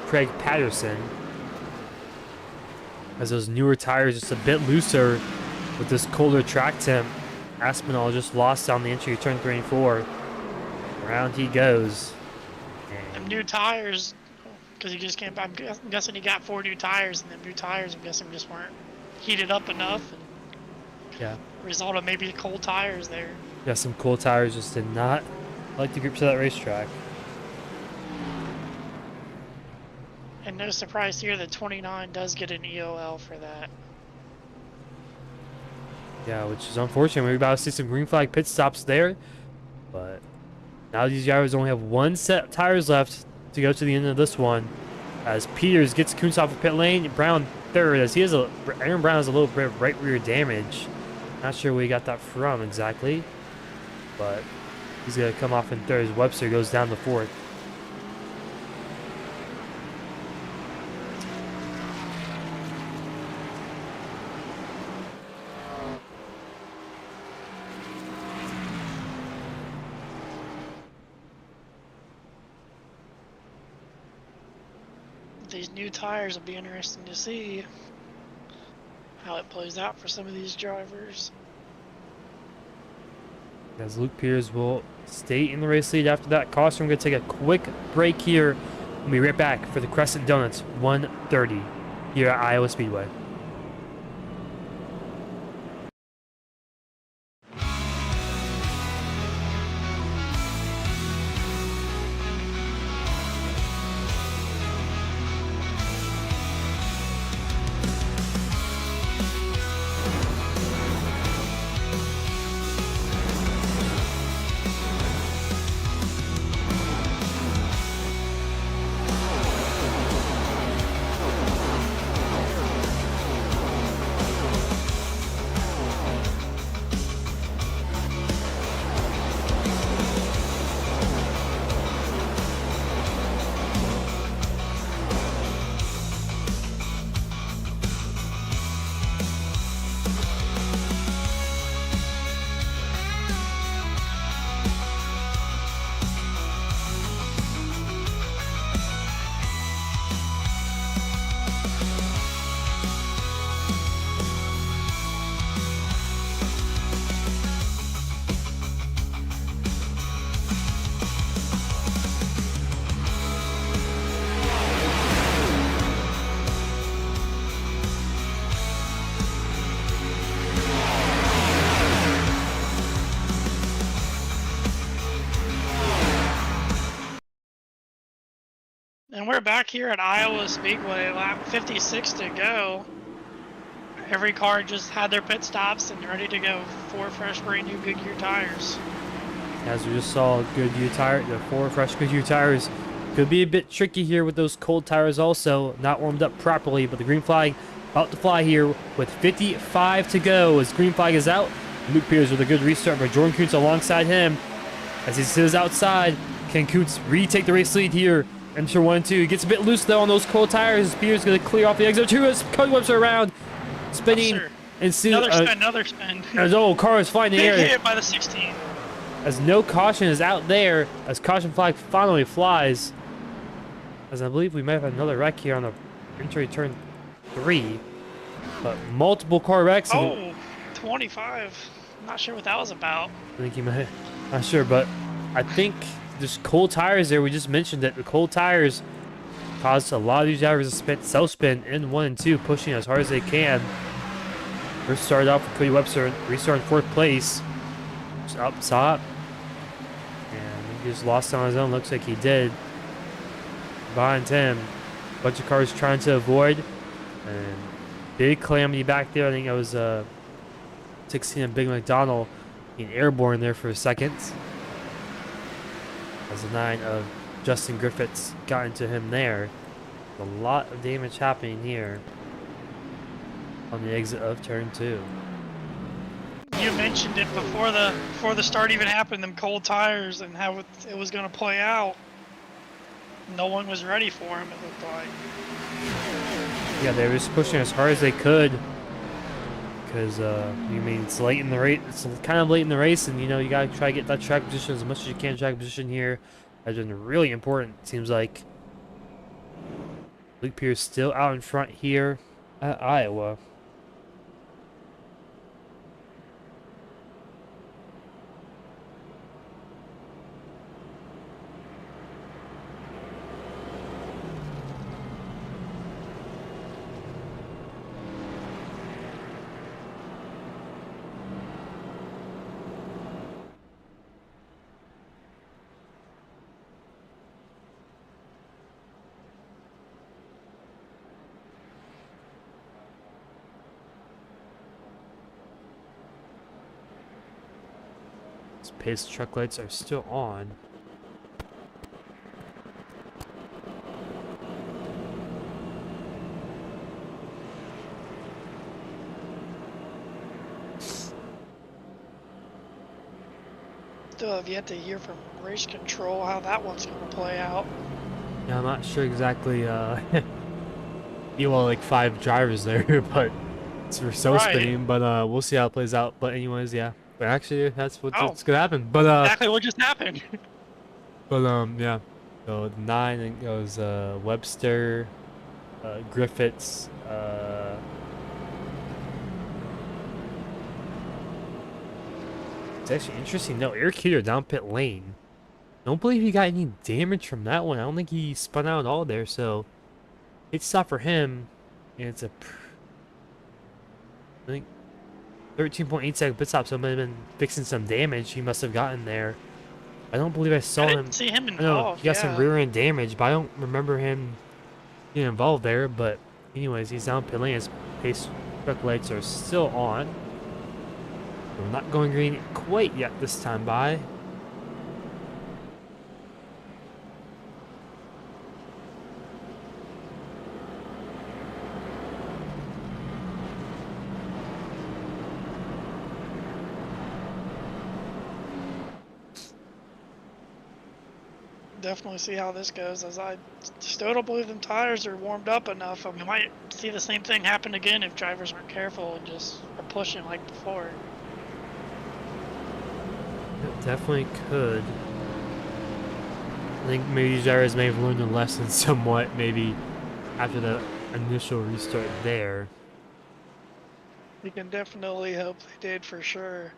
Craig Patterson. As those newer tires just a bit looser with this colder track temp. Aspinall just lost on the entry turn 3 and 4. Around he goes. Them new tires, because he just can't. I'm guessing he got 4 new tires, and them new tires, I'm guessing, just weren't heated up enough. And Yeah. result of maybe cold tires there. Yeah, some cool tires just did not like the grips of that racetrack. And no surprise here that 29 does get an EOL for that. Yeah, which is unfortunate. We're about to see some green flag pit stops there. But now these drivers only have one set of tires left to go to the end of this one. As Peters gets Kuntz off of pit lane, Brown third. As he has Aaron Brown has a little bit of right rear damage. Not sure where he got that from exactly. But he's going to come off in third as Webster goes down to fourth. These new tires will be interesting to see how it plays out for some of these drivers. As Luke Peters will stay in the race lead after that caution. We're going to take a quick break here. We'll be right back for the Crescent Donuts 130 here at Iowa Speedway. And we're back here at Iowa Speedway, lap 56 to go. Every car just had their pit stops and ready to go. 4 fresh, brand new Goodyear tires. As we just saw, Goodyear tire, the 4 fresh Goodyear tires could be a bit tricky here with those cold tires also, not warmed up properly, but the green flag about to fly here with 55 to go as green flag is out. Luke Peters with a good restart, but Jordan Kuntz alongside him as he sits outside. Can Kuntz retake the race lead here? Enter 1 and 2. He gets a bit loose though on those cold tires. Peters going to clear off the exit 2 as Cody Webster around, spinning and see Another spin. as car is flying in the Big air. hit by the 16. As no caution is out there, as caution flag finally flies. As I believe we might have another wreck here on the entry turn 3. But multiple car wrecks. Oh, 25. Not sure what that was about. I think he might, not sure, but I think there's cold tires there. We just mentioned that the cold tires caused a lot of these drivers to spin, self-spin in 1 and 2, pushing as hard as they can. First started off with Cody Webster, restart in 4th place. Just up top. And he just lost on his own. Looks like he did. Behind him, a bunch of cars trying to avoid. And big calamity back there. I think it was 16 and Big McDonald being airborne there for a second. As the 9 of Justin Griffiths got into him there. A lot of damage happening here on the exit of turn 2. Yeah, you mentioned it before the start even happened. Them cold tires and how it was going to play out. No one was ready for him. It looked like. Yeah, they were just pushing as hard as they could. Because, it's late in the race. It's kind of late in the race, and, you gotta try to get that track position as much as you can. Track position here has been really important, it seems like. Luke Pierce still out in front here at Iowa. Pace truck lights are still on. Still have yet to hear from race control how that one's going to play out. Yeah, I'm not sure exactly. You want like 5 drivers there, but it's for so spinning. But we'll see how it plays out. But anyways, yeah. But actually, that's what's gonna happen. But exactly what just happened. But yeah. So 9 and goes Webster, Griffiths. It's actually interesting. No, Eric Heater down pit lane. Don't believe he got any damage from that one. I don't think he spun out at all there. So it's stop for him, and it's I think 13.8 second pit stop, so he might have been fixing some damage he must have gotten there. I don't believe I saw him. I didn't see him involved. No, he got some rear end damage, but I don't remember him getting involved there. But anyways, he's down pit lane. His pace truck lights are still on. We're not going green quite yet this time by. Definitely see how this goes, as I still don't believe them tires are warmed up enough. I mean, we might see the same thing happen again if drivers aren't careful and just are pushing like before. It definitely could. I think maybe these drivers may have learned a lesson somewhat, maybe after the initial restart there. We can definitely hope they did for sure.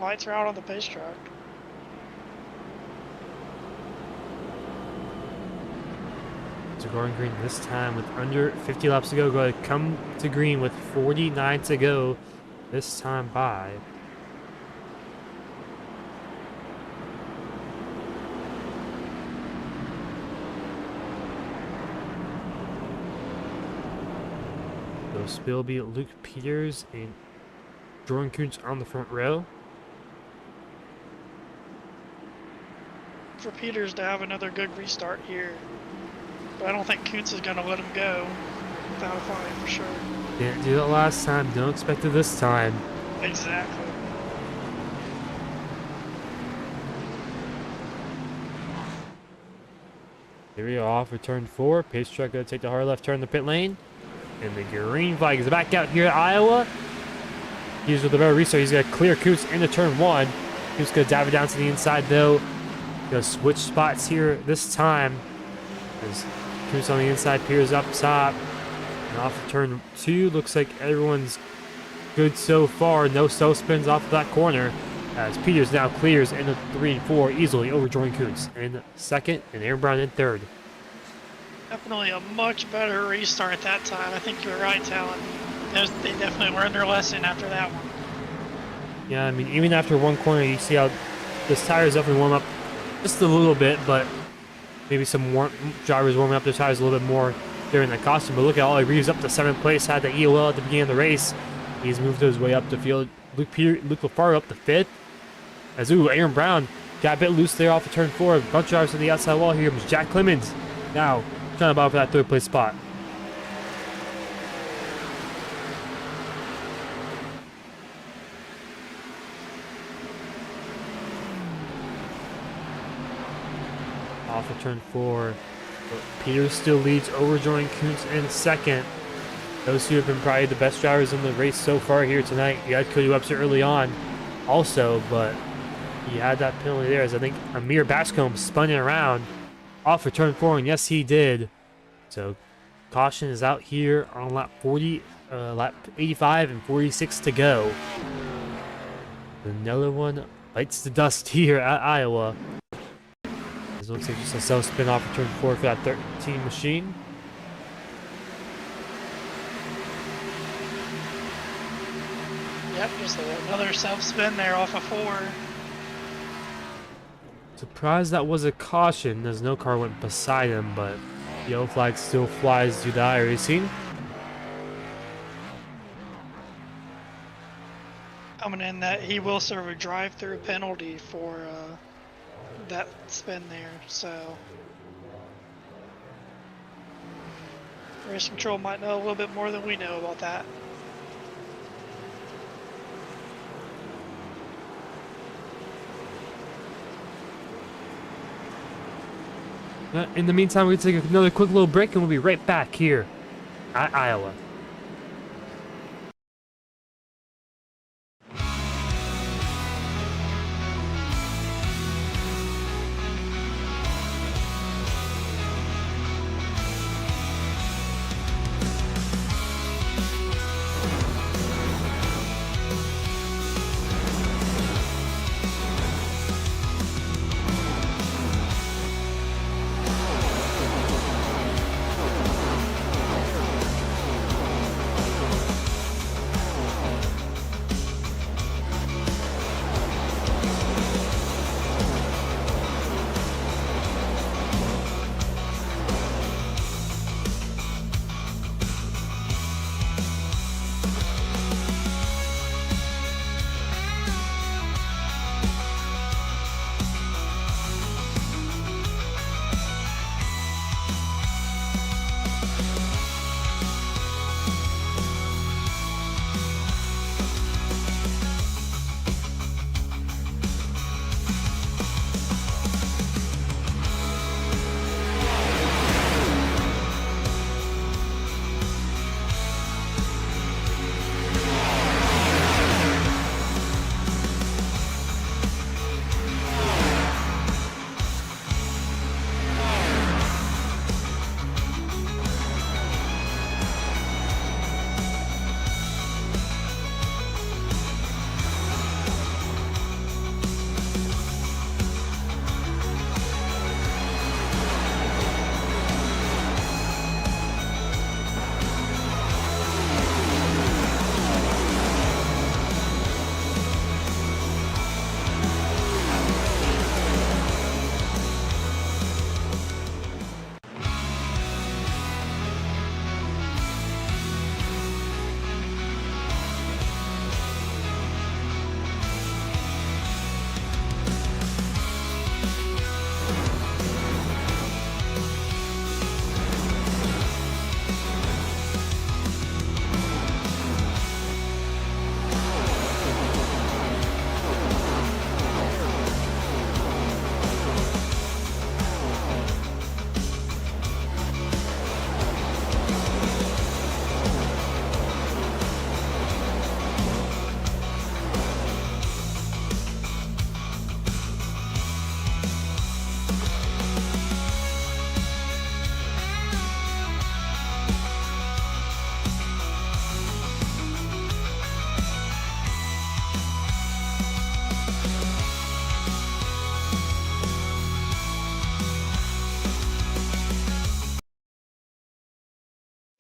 Lights are out on the pace track. So going green this time with under 50 laps to go. Go ahead, come to green with 49 to go this time by. So still will be Luke Peters and Jordan Kuntz on the front row. For Peters to have another good restart here. But I don't think Kuntz is going to let him go without a fight for sure. Didn't do that last time. Don't expect it this time. Exactly. Here we go, off for turn 4. Pace truck going to take the hard left turn in the pit lane. And the green flag is back out here at Iowa. He's with the better restart. He's going to clear Kuntz into turn 1. Kuntz going to dive it down to the inside though. Going to switch spots here this time. As Kuntz on the inside, Peters up top. And off of turn 2. Looks like everyone's good so far. No slow spins off of that corner. As Peters now clears into 3 and 4 easily over Jordan Kuntz in second and Aaron Brown in third. Definitely a much better restart that time. I think you're right, Talon. They definitely learned their lesson after that one. Yeah, I mean, even after one corner, you see how this tires definitely warm up just a little bit, but maybe some drivers warming up their tires a little bit more during the caution. But look at Ollie Reeves up to 7th place, had the EOL at the beginning of the race. He's moved his way up the field. Luke Lafaro up to 5th. As Aaron Brown got a bit loose there off of turn 4. A bunch of drivers on the outside wall. Here comes Jack Clemens. Now trying to battle for that third place spot. Off of turn 4. Peters still leads over Jordan Kuntz in second. Those two have been probably the best drivers in the race so far here tonight. You had Cody Webster early on also, but he had that penalty there as I think Amir Bascombe spun it around off of turn 4, and yes, he did. So caution is out here on lap 85 and 46 to go. Another one bites the dust here at Iowa. This looks like just a self spin off of turn 4 for that 13 machine. Yep, just another self spin there off of 4. Surprised that was a caution as no car went beside him, but the yellow flag still flies to the iRacing. Coming in that he will serve a drive-through penalty for that spin there, so race control might know a little bit more than we know about that. In the meantime, we're going to take another quick little break and we'll be right back here at Iowa.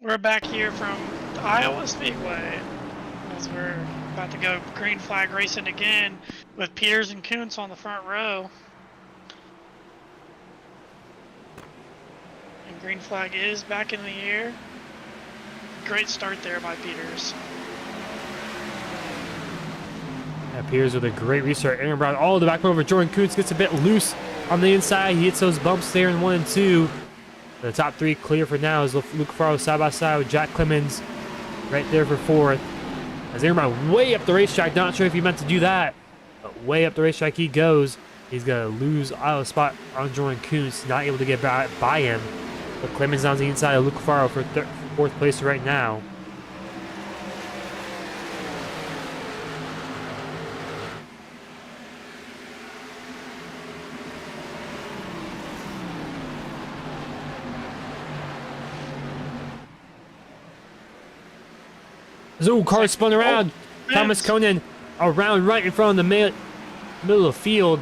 We're back here from the Iowa Speedway as we're about to go green flag racing again with Peters and Kuntz on the front row. And green flag is back in the air. Great start there by Peters. Appears with a great restart. Aaron Brown, the back over. Jordan Kuntz gets a bit loose on the inside. He hits those bumps there in 1 and 2. The top 3 clear for now is Luke Farrow side by side with Jack Clemens right there for 4th. As Aaron Brown way up the racetrack. Not sure if he meant to do that, but way up the racetrack he goes. He's going to lose out of spot on Jordan Kuntz. Not able to get by him. But Clemens on the inside of Luke Farrow for 4th place right now. Zoo car spun around. Thomas Conan around right in front of the middle of the field.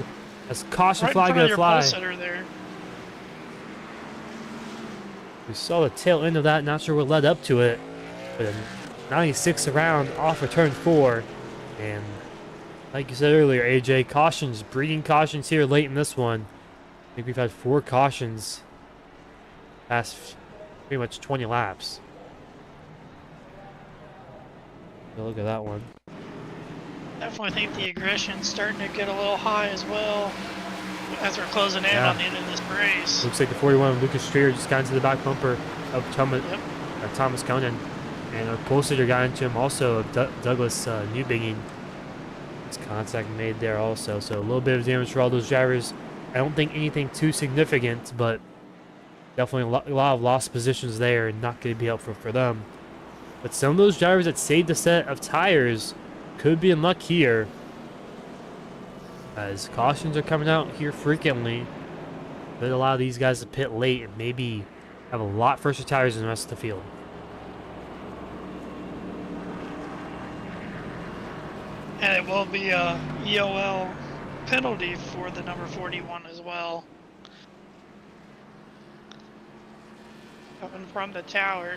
As caution flag going to fly. There. We saw the tail end of that. Not sure what led up to it. But a 96 around off of turn 4. And like you said earlier, AJ, cautions, breeding cautions here late in this one. I think we've had 4 cautions past pretty much 20 laps. Look at that one. Definitely think the aggression's starting to get a little high as well as we're closing in on the end of this race. Looks like the 41 of Lucas Streer just got into the back bumper of Thomas Conan. And a pole sitter got into him also of Douglas Newbigging. His contact made there also. So a little bit of damage for all those drivers. I don't think anything too significant, but definitely a lot of lost positions there and not going to be helpful for them. But some of those drivers that saved a set of tires could be in luck here, as cautions are coming out here frequently. Could allow these guys to pit late and maybe have a lot fresher tires than the rest of the field. And it will be a EOL penalty for the number 41 as well. Coming from the tower.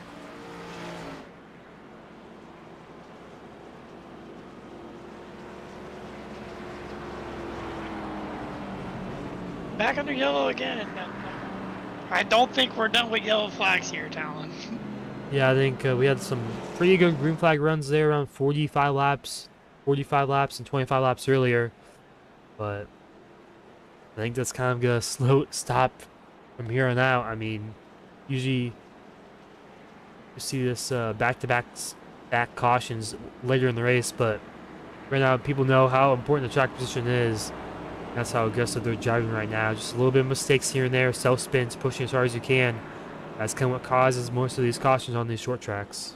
Back under yellow again. I don't think we're done with yellow flags here, Talon. Yeah, I think we had some pretty good green flag runs there, around 45 laps and 25 laps earlier. But I think that's kind of going to stop from here on out. I mean, usually you see this back-to-back cautions later in the race, but right now people know how important the track position is. That's how aggressive they're driving right now. Just a little bit of mistakes here and there, self-spins, pushing as hard as you can. That's kind of what causes most of these cautions on these short tracks.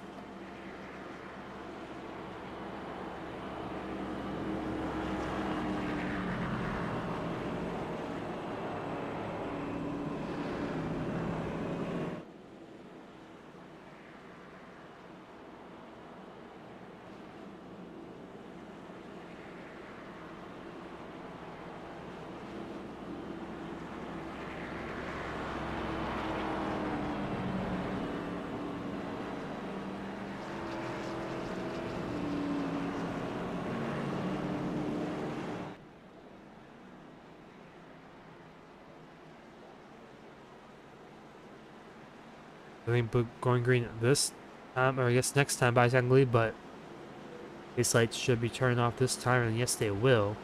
I think going green this time, or I guess next time by technically, but these lights should be turned off this time, and yes, they will.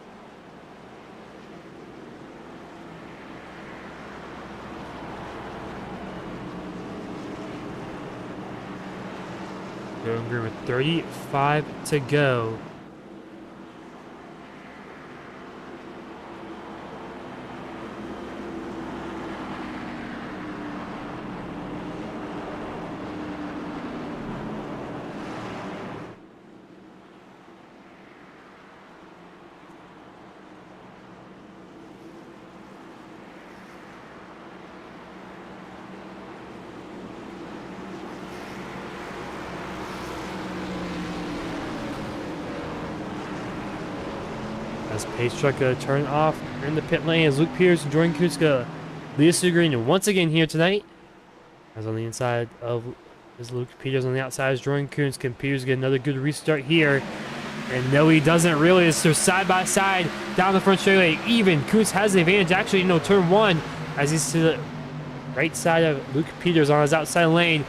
Going green with 35 to go. As pace truck turn off in the pit lane as Luke Peters and Jordan Kutzka lead us to green once again here tonight. As on the inside of is Luke Peters, on the outside is Jordan Kuntz. Can Peters get another good restart here? And no, he doesn't really. It's they're side by side down the front straightaway. Even Kuntz has the advantage. Actually, turn 1 as he's to the right side of Luke Peters on his outside lane.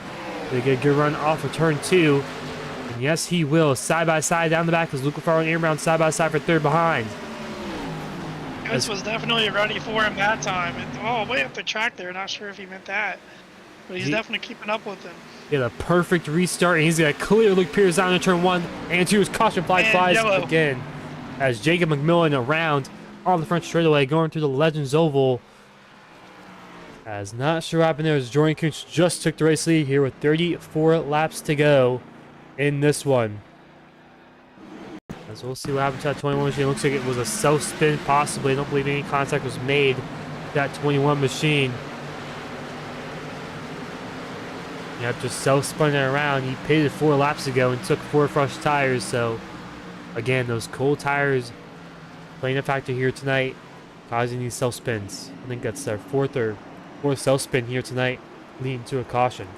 They get a good run off of turn 2. And Yes, he will. Side by side down the back is Luke Farrell and Aaron Brown side by side for third behind. This was definitely ready for him that time. Way up the track there. Not sure if he meant that. But he's definitely keeping up with him. He had a perfect restart, and he's going to clear Luke Pierce down in turn 1 and 2. His caution flag flies again as Jacob McMillan around on the front straightaway going through the Legends Oval. As not sure what happened there as Jordan Kuntz just took the race lead here with 34 laps to go in this one. As we'll see what happens to that 21 machine. It looks like it was a self-spin possibly. I don't believe any contact was made with that 21 machine. Yep, just self-spun it around. He pitted 4 laps ago and took 4 fresh tires. So, again, those cold tires playing a factor here tonight, causing these self-spins. I think that's their fourth self-spin here tonight, leading to a caution.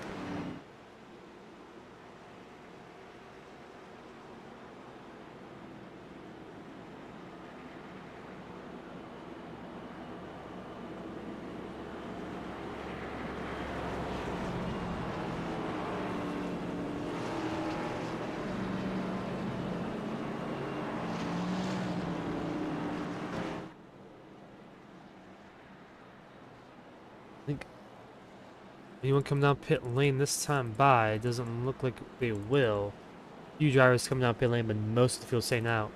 I think anyone coming down pit lane this time by, it doesn't look like they will. A few drivers coming down pit lane, but most of the field staying out.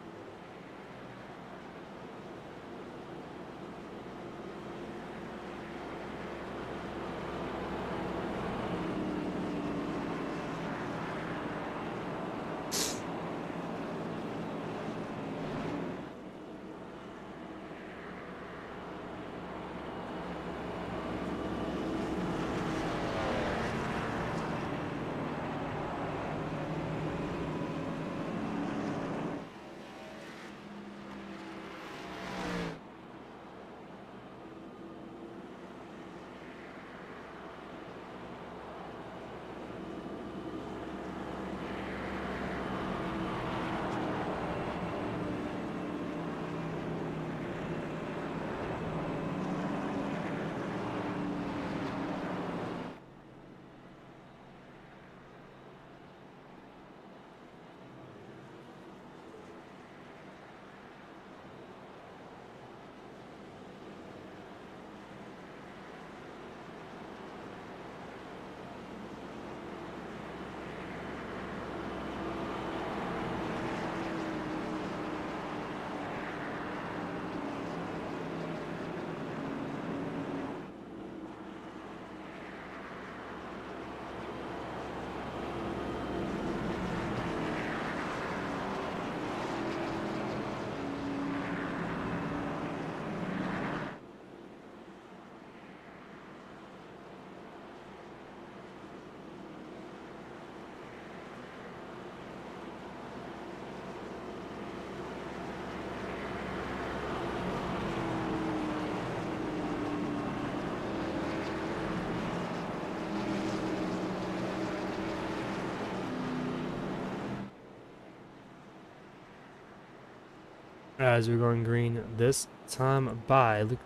As we're going green this time by, look,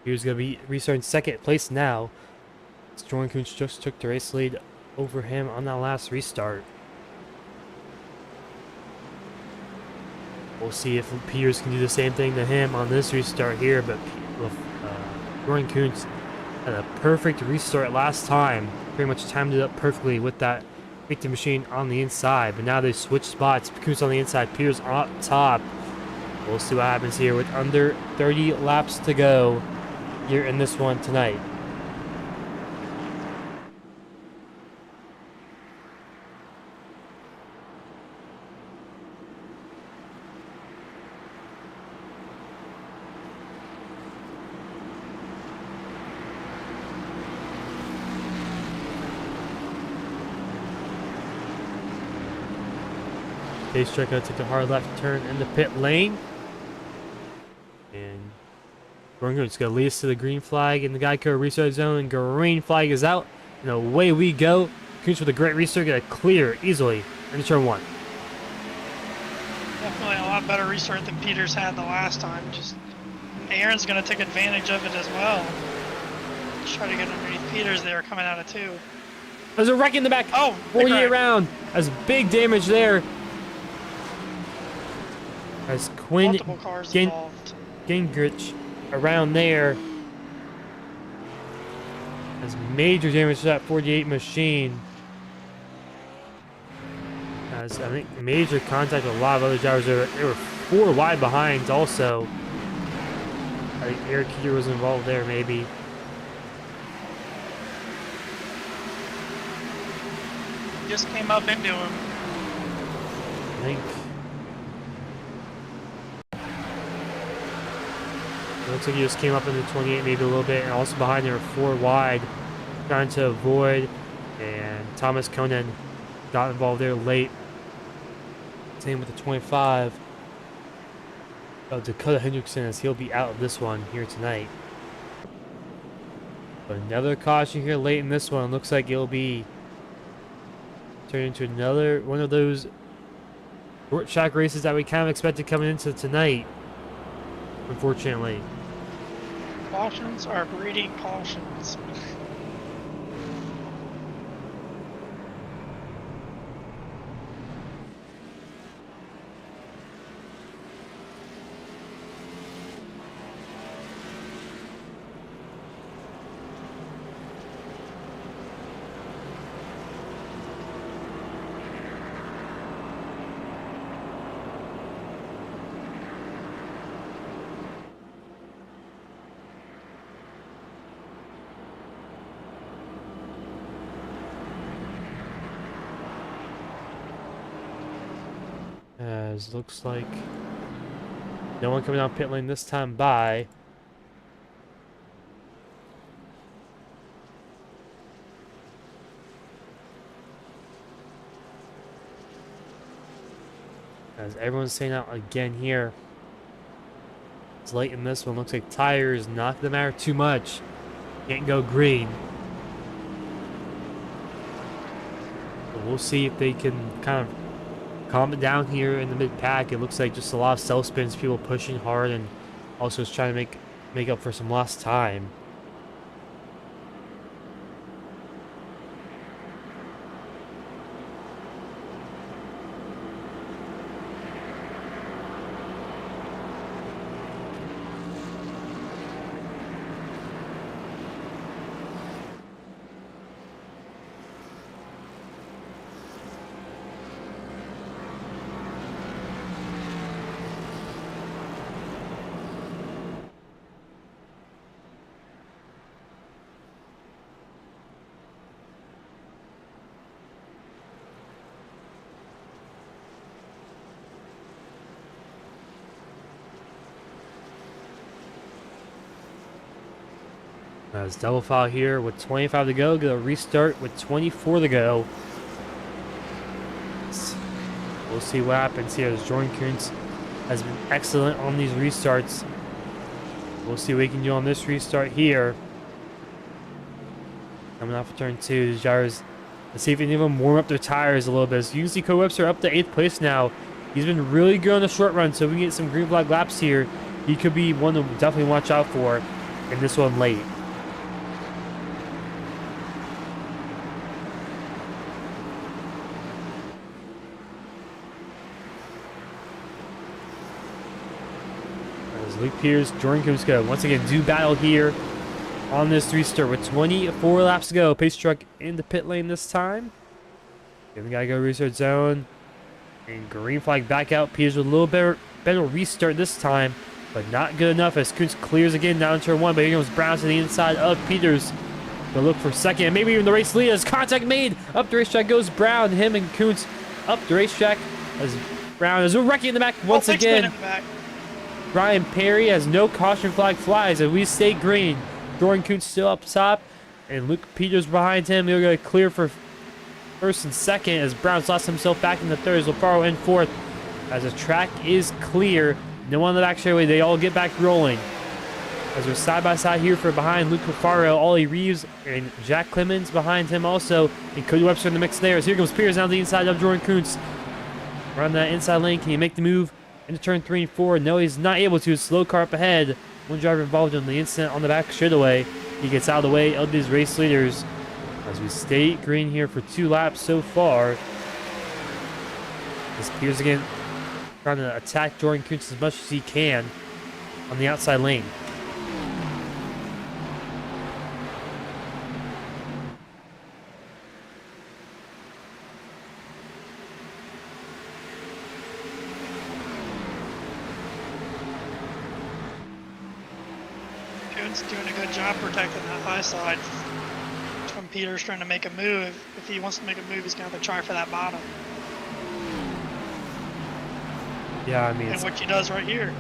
he's going to be restarting second place now. Jordan Kuntz just took the race lead over him on that last restart. We'll see if Peters can do the same thing to him on this restart here, but Jordan Kuntz had a perfect restart last time. Pretty much timed it up perfectly with that 50 machine on the inside, but now they switch spots. Kuntz on the inside, Peters on top. We'll see what happens here with under 30 laps to go here in this one tonight. Pacetrack going to take a hard left turn in the pit lane. And Jordan Kuntz going to lead us to the green flag in the Geico restart zone. And green flag is out. And away we go. Kuntz with a great restart. Going to clear easily into turn 1. Definitely a lot better restart than Peters had the last time. Just Aaron's going to take advantage of it as well. Try to get underneath Peters there coming out of 2. There's a wreck in the back. Oh, 48 round. That's big damage there. As Quinn multiple cars involved. Gingrich around there. Has major damage to that 48 machine. As I think major contact with a lot of other drivers. There were 4 wide behinds also. I think Eric Keeter was involved there maybe. Just came up into him. I think. It looks like he just came up into 28 maybe a little bit, and also behind there were 4 wide, trying to avoid, and Thomas Conan got involved there late. Same with the 25 of Dakota Hendrickson, as he'll be out of this one here tonight. But another caution here late in this one. Looks like it'll be turned into another one of those short track races that we kind of expected coming into tonight, unfortunately. Cautions are breeding cautions. As looks like no one coming down pit lane this time by. As everyone's staying out again here. It's late in this one. Looks like tires not gonna matter too much. Can't go green. But we'll see if they can kind of calm it down here in the mid-pack. It looks like just a lot of self-spins, people pushing hard, and also just trying to make up for some lost time. As double foul here with 25 to go. Gonna restart with 24 to go. We'll see what happens here as Jordan Kuntz has been excellent on these restarts. We'll see what he can do on this restart here. Coming off of turn 2, the drivers, let's see if any of them warm up their tires a little bit. So you can see Cody Webster up to 8th place now. He's been really good on the short run, so if we can get some green flag laps here, he could be one to definitely watch out for in this one late. Luke Peters, Jordan Kuntz once again do battle here on this restart with 24 laps to go. Pace truck in the pit lane this time. Then we gotta go restart zone. And green flag back out. Peters with a little better restart this time, but not good enough as Kuntz clears again down turn 1. But here comes Brown to the inside of Peters. Gonna look for second, and maybe even the race lead as contact made. Up the racetrack goes Brown. Him and Kuntz up the racetrack as Brown is wrecking in the back once again. Brian Perry has no caution flag flies, and we stay green. Jordan Kuntz still up top, and Luke Peters behind him. He'll go clear for first and second as Brown's lost himself back in the third. Lafaro in fourth as the track is clear. No one on the back straightaway. They all get back rolling. As we're side by side here for behind Luke Lafaro, Ollie Reeves, and Jack Clemens behind him also, and Cody Webster in the mix there. As here comes Peters down the inside of Jordan Kuntz. Around that inside lane, can he make the move into turn 3 and 4? No, he's not able to. Slow car up ahead. One driver involved in the incident on the back straightaway. He gets out of the way of these race leaders. As we stay green here for 2 laps so far. This Pierce again trying to attack Jordan Kuntz as much as he can on the outside lane. Kuntz doing a good job protecting that high side from Peters trying to make a move. If he wants to make a move, he's going to have to try for that bottom. Yeah, I mean, And what he does right here.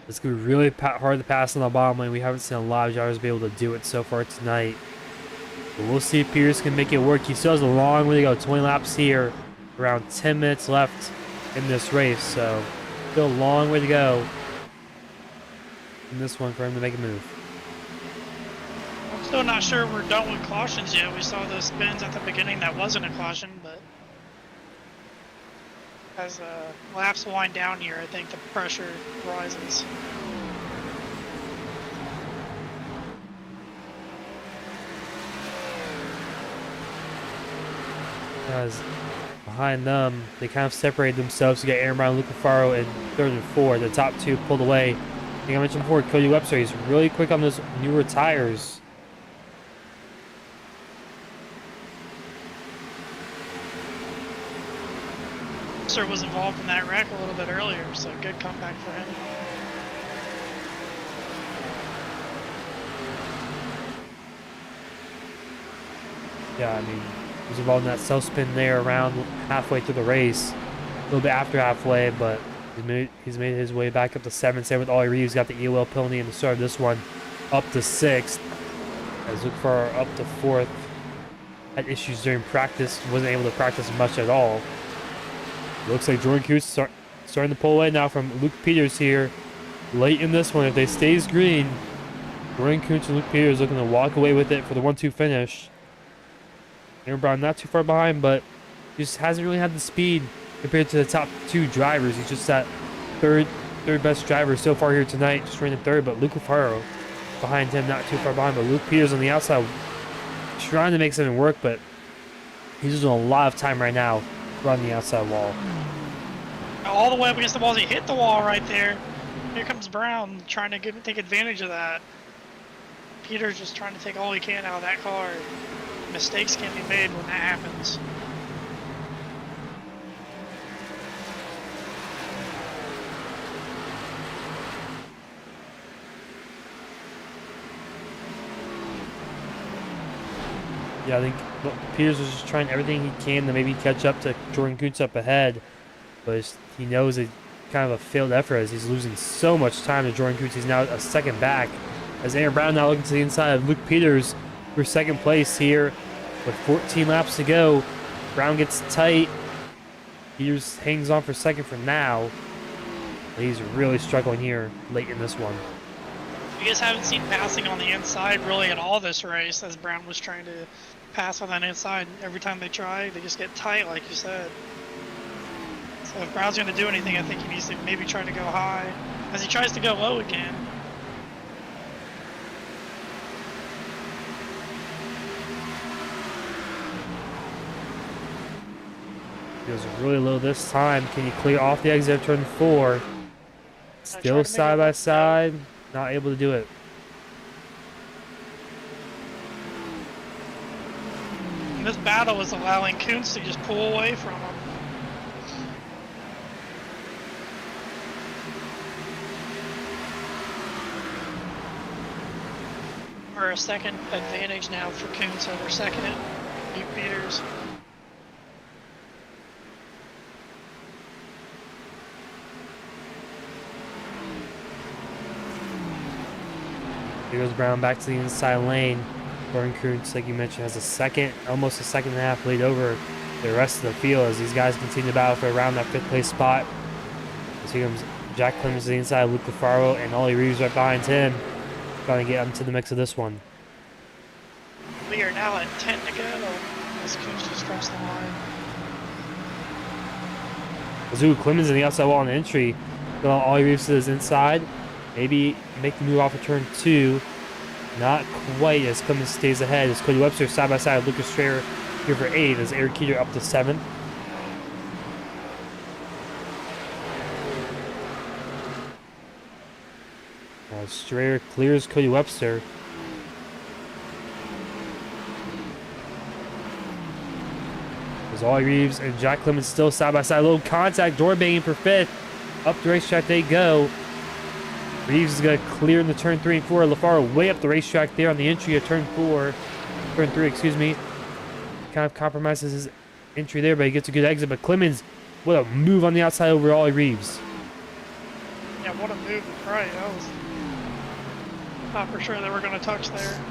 it's going to be really hard to pass on the bottom lane. We haven't seen a lot of drivers be able to do it so far tonight. But we'll see if Pierce can make it work. He still has a long way to go. 20 laps here. Around 10 minutes left in this race. So, still a long way to go in this one for him to make a move. I'm still not sure we're done with cautions yet. We saw those spins at the beginning. That wasn't a caution, but as laps wind down here, I think the pressure rises. As behind them, they kind of separated themselves to get Aaron Brown and Luca Faro in 3rd and 4th. The top 2 pulled away. I think I mentioned before, Cody Webster, he's really quick on those newer tires. Sir was involved in that wreck a little bit earlier, so good comeback for him. Yeah, I mean, he was involved in that self spin there around halfway through the race, a little bit after halfway, but he's made his way back up to 7th. Same with Ollie Reeves, got the EOL penalty in the start of this one, up to 6th. As Luke Farrar up to 4th. Had issues during practice, wasn't able to practice much at all. Looks like Jordan Kuntz starting to pull away now from Luke Peters here. Late in this one, if they stays green, Jordan Kuntz and Luke Peters looking to walk away with it for the 1-2 finish. Aaron Brown not too far behind, but just hasn't really had the speed compared to the top 2 drivers. He's just that third best driver so far here tonight, just running 3rd. But Luca Faro behind him, not too far behind. But Luke Peters on the outside trying to make something work, but he's losing a lot of time right now running the outside wall. All the way up against the walls, he hit the wall right there. Here comes Brown trying to take advantage of that. Peters just trying to take all he can out of that car. Mistakes can be made when that happens. Yeah, I think Peters was just trying everything he can to maybe catch up to Jordan Kuntz up ahead, but he knows it kind of a failed effort as he's losing so much time to Jordan Kuntz. He's now a second back. As Aaron Brown now looking to the inside of Luke Peters for 2nd place here with 14 laps to go. Brown gets tight. Peters hangs on for 2nd for now. But he's really struggling here late in this one. You guys haven't seen passing on the inside really at all this race, as Brown was trying to pass on that inside. Every time they try, they just get tight, like you said. So if Brown's going to do anything, I think he needs to maybe try to go high, as he tries to go low again. He goes really low this time. Can he clear off the exit of turn 4? Still side by side. Not able to do it. And this battle is allowing Kuntz to just pull away from him. Or a 2nd advantage now for Kuntz over 2nd at Luke Peters. Here goes Brown back to the inside lane. Jordan Kuntz, like you mentioned, has almost a 2.5 lead over the rest of the field as these guys continue to battle for around that 5th place spot. As here comes Jack Clemens to the inside, Luke Faro, and Ollie Reeves right behind him. Trying to get into the mix of this one. We are now at 10 to go as Kuntz just crossed the line. Azul Clemens in the outside wall on the entry. Ollie Reeves to his inside. Maybe make the move off of turn 2. Not quite as Clemens stays ahead as Cody Webster side by side with Lucas Strayer here for 8th as Eric Keeter up to 7th. Strayer clears Cody Webster. As Ollie Reeves and Jack Clemens still side by side. A little contact, door banging for 5th. Up the racetrack they go. Reeves is going to clear in the turn 3 and 4. LaFaro way up the racetrack there on the entry of turn 3, excuse me. Kind of compromises his entry there, but he gets a good exit. But Clemens, what a move on the outside over Ollie Reeves. Yeah, what a move. Right, that was not for sure they were going to touch there.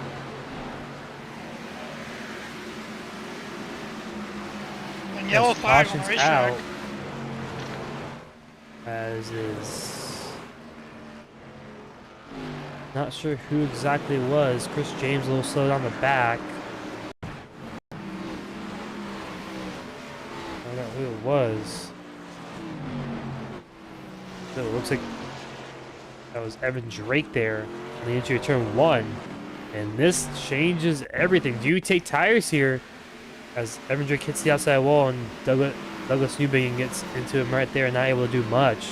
And yellow flag on the racetrack. Out, as is not sure who exactly it was. Chris James a little slow down the back. I don't know who it was. So it looks like that was Evan Drake there on the entry of turn 1. And this changes everything. Do you take tires here? As Evan Drake hits the outside wall and Douglas Newbegin gets into him right there, not able to do much.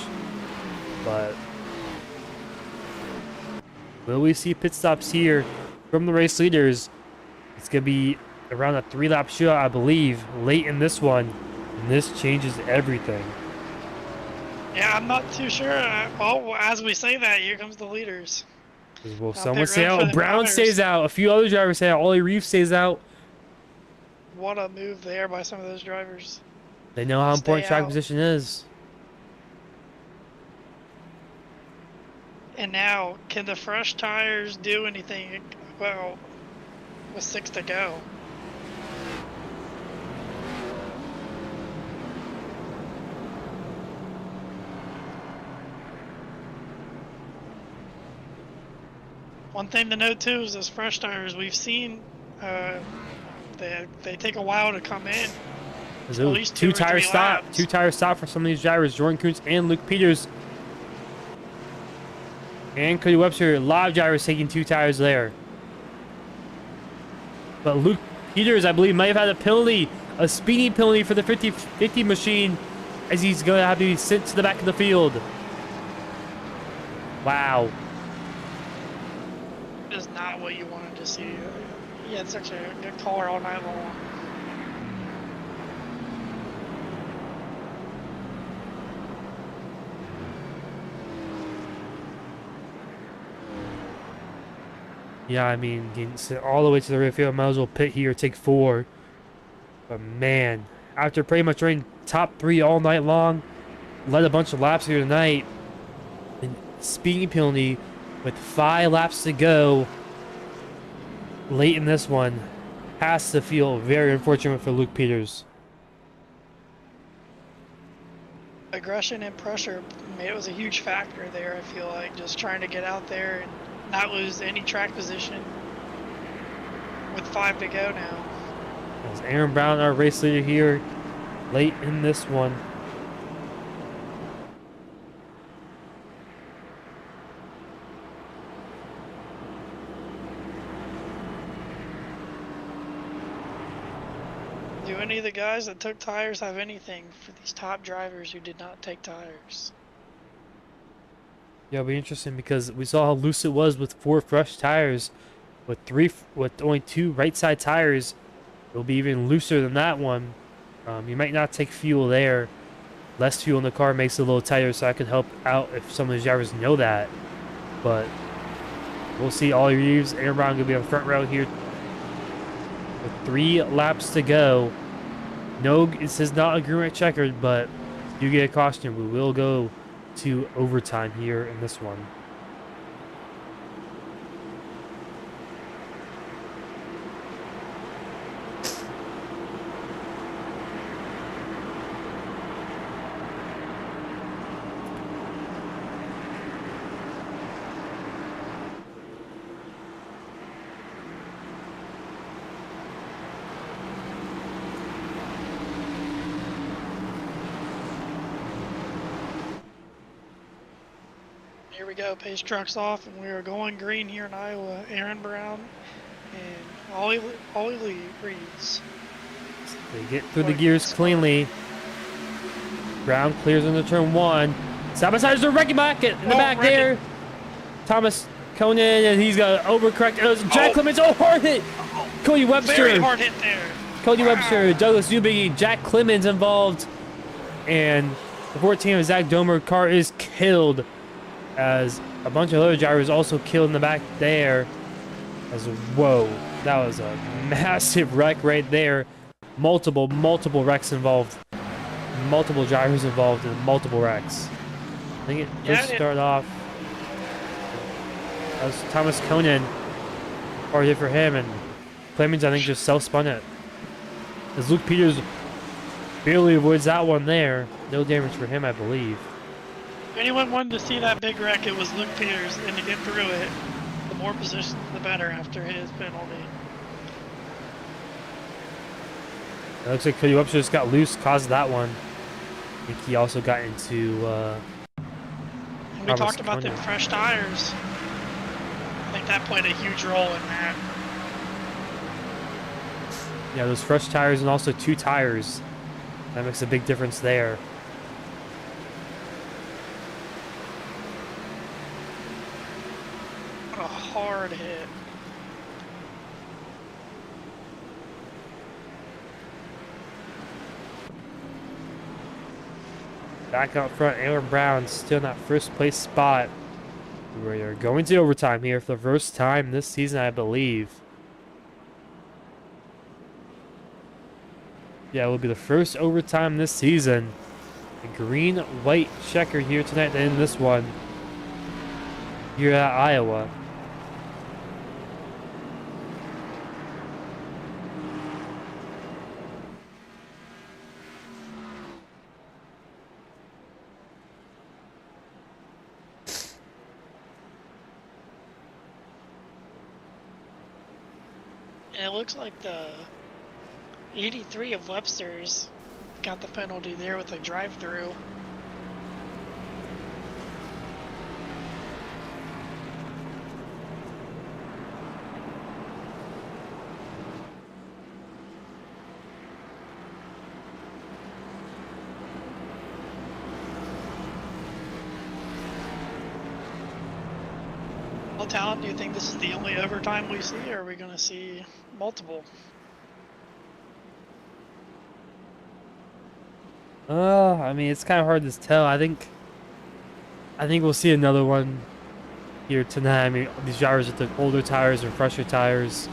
But will we see pit stops here from the race leaders? It's going to be around a 3-lap shootout, I believe, late in this one. And this changes everything. Yeah, I'm not too sure. Well, as we say that, here comes the leaders. Will someone say out? Brown stays out. A few other drivers say out. Ollie Reeves stays out. What a move there by some of those drivers. They know how important track position is. And now, can the fresh tires do anything? Well, with 6 to go. One thing to note too is those fresh tires we've seen, they take a while to come in. At least two tire stop for some of these drivers, Jordan Kuntz and Luke Peters. And Cody Webster, a lot of drivers taking 2 tires there. But Luke Peters, I believe, might have had a penalty, a speeding penalty for the 50 machine, as he's going to have to be sent to the back of the field. Wow. Is not what you wanted to see. He had such a good caller all night long. Yeah, I mean, getting sent all the way to the rear field, might as well pit here, take 4. But man, after pretty much running top 3 all night long, led a bunch of laps here tonight, and speeding penalty with 5 laps to go late in this one has to feel very unfortunate for Luke Peters. Aggression and pressure, it was a huge factor there. I feel like just trying to get out there and not lose any track position with 5 to go now. As Aaron Brown, our race leader here, late in this one. Do any of the guys that took tires have anything for these top drivers who did not take tires? Yeah, it'll be interesting because we saw how loose it was with 4 fresh tires. With only 2 right side tires, it'll be even looser than that one. You might not take fuel there. Less fuel in the car makes it a little tighter, so I could help out if some of the drivers know that. But we'll see. Ollie Reeves, Aaron Brown gonna be on the front row here with 3 laps to go. No, this is not a green light checkered, but you get a caution. We will go to overtime here in this one. Here we go. Pace truck's off, and we are going green here in Iowa. Aaron Brown and Ollie Lee Reeds. They get through the gears cleanly. Brown clears into turn 1. Sabotage the wrecking bucket in the back there. Thomas Conan, and he's got to overcorrect. It was Jack Clemens. Oh, hard hit. Cody Webster. Very hard hit there. Cody Webster, Douglas Newbiggie, Jack Clemens involved. And the 14 of Zach Domer car is killed, as a bunch of other drivers also killed in the back there. Whoa, that was a massive wreck right there. Multiple wrecks involved. Multiple drivers involved in multiple wrecks. I think it just started off. That was Thomas Conan. Hard hit for him, and Clemens, I think, just self-spun it. As Luke Peters barely avoids that one there. No damage for him, I believe. If anyone wanted to see that big wreck, it was Luke Peters, and to get through it, the more positions, the better after his penalty. It looks like Cody Webster just got loose, caused that one. I think he also got into. We talked about them fresh tires. I think that played a huge role in that. Yeah, those fresh tires and also 2 tires. That makes a big difference there. What a hard hit. Back out front, Aaron Brown still in that first place spot. We are going to overtime here for the first time this season, I believe. Yeah, it will be the first overtime this season. A green-white checker here tonight to end this one here at Iowa. And it looks like the 83 of Webster's got the penalty there with a drive-through. Well, Talon, do you think this is the only overtime we see, or are we going to see multiple? I mean, it's kind of hard to tell. I think we'll see another one here tonight. I mean, these drivers with the older tires and fresher tires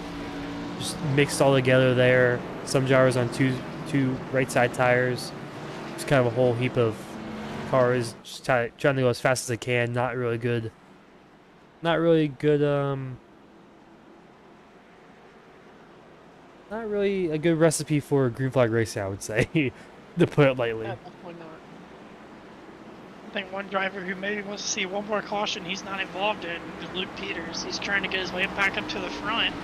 just mixed all together there. Some drivers on two right side tires. Just kind of a whole heap of cars just trying to go as fast as they can. Not really good. Not really a good recipe for green flag racing, I would say, to put it lightly. Yeah, definitely not. I think one driver who maybe wants to see one more caution he's not involved in is Luke Peters. He's trying to get his way back up to the front.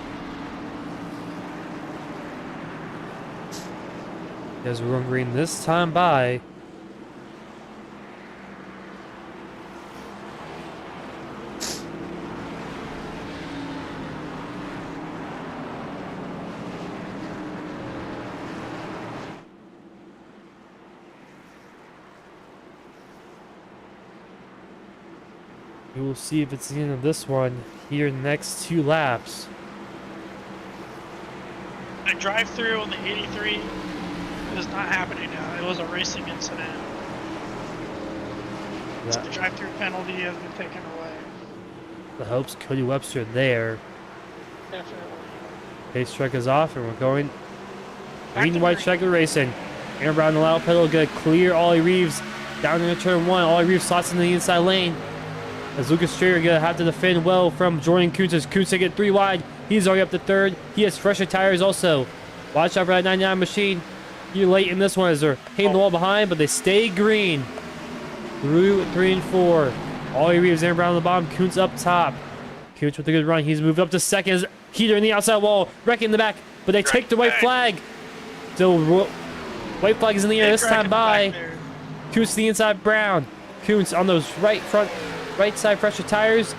As we're going green this time by. We will see if it's the end of this one here in the next 2 laps. A drive-through on the 83 is not happening now. It was a racing incident. Yeah. So the drive-through penalty has been taken away. The hopes Cody Webster there. Definitely. Pace truck is off and we're going green white checker racing. Aaron Brown the loud pedal, good clear. Ollie Reeves down into turn 1. Ollie Reeves slots in the inside lane. As Lucas Strayer gonna have to defend well from Jordan Kuntz. As Kuntz to get 3 wide. He's already up to 3rd. He has fresher tires also. Watch out for that 99 machine. You're late in this one as they're hitting the wall behind, but they stay green through 3 and 4. Ollie Reeves, Aaron Brown on the bottom, Kuntz up top. Kuntz with a good run. He's moved up to 2nd. Heater in the outside wall, wrecking in the back, but they take the white flag. Still, white flag is in the air this time by. Kuntz to the inside, Brown. Kuntz on those right right side pressure tires.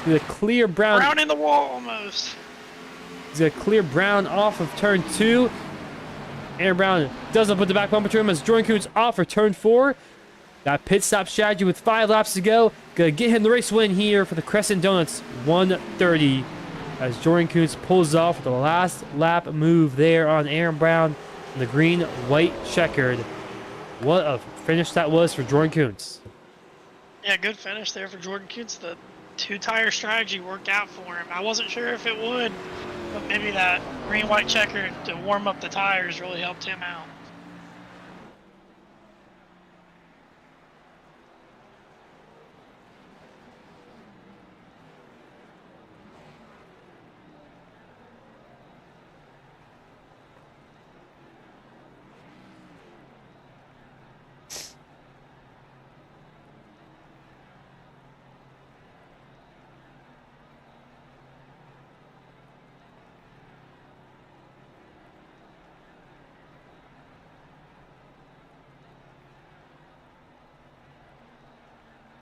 The clear Brown. Brown in the wall almost. He's going to clear Brown off of turn 2. Aaron Brown doesn't put the back bumper to him as Jordan Kuntz off for turn 4. Got pit stop strategy with 5 laps to go. Gonna get him the race win here for the Crescent Donuts 130 as Jordan Kuntz pulls off with the last lap move there on Aaron Brown in the green, white checkered. What a finish that was for Jordan Kuntz. Yeah, good finish there for Jordan Kuntz. The 2-tire strategy worked out for him. I wasn't sure if it would, but maybe that green, white checker to warm up the tires really helped him out.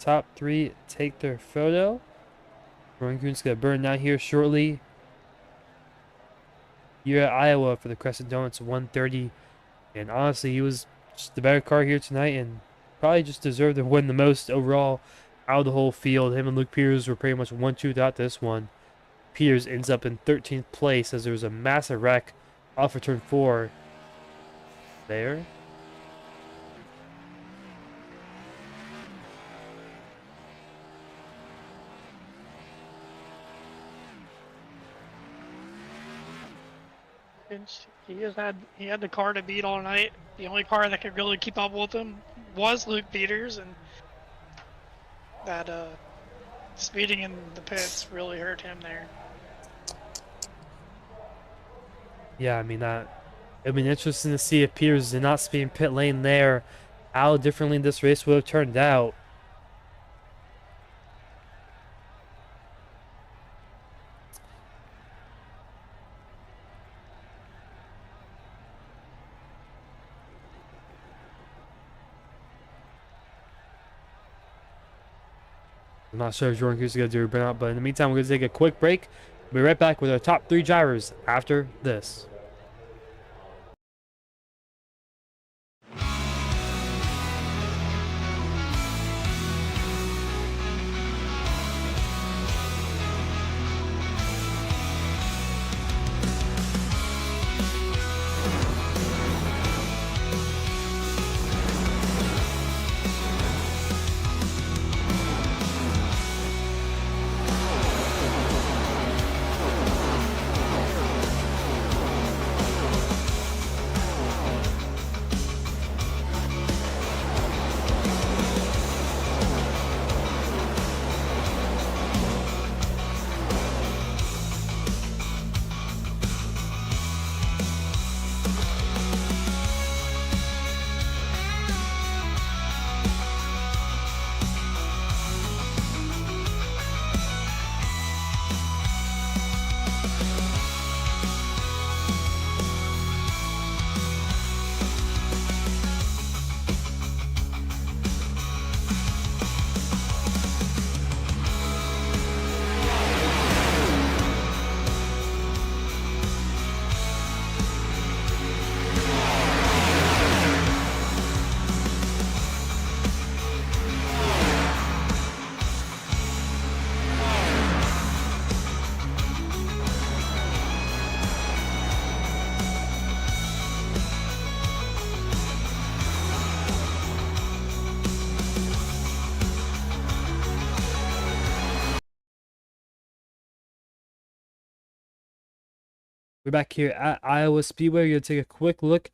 Top 3 take their photo. Jordan Kuntz gonna burn down here shortly. You're at Iowa for the Crescent Donuts 130. And honestly, he was just the better car here tonight and probably just deserved to win the most overall out of the whole field. Him and Luke Peters were pretty much 1-2 throughout this one. Peters ends up in 13th place as there was a massive wreck off of turn 4 there. He had the car to beat all night. The only car that could really keep up with him was Luke Peters, and that speeding in the pits really hurt him there. Yeah, I mean it'd be interesting to see if Peters did not speed in pit lane there, how differently this race would have turned out. I'm not sure if Jordan Kuntz is going to do a burnout, but in the meantime, we're going to take a quick break. We'll be right back with our top 3 drivers after this. We're back here at Iowa Speedway. We're going to take a quick look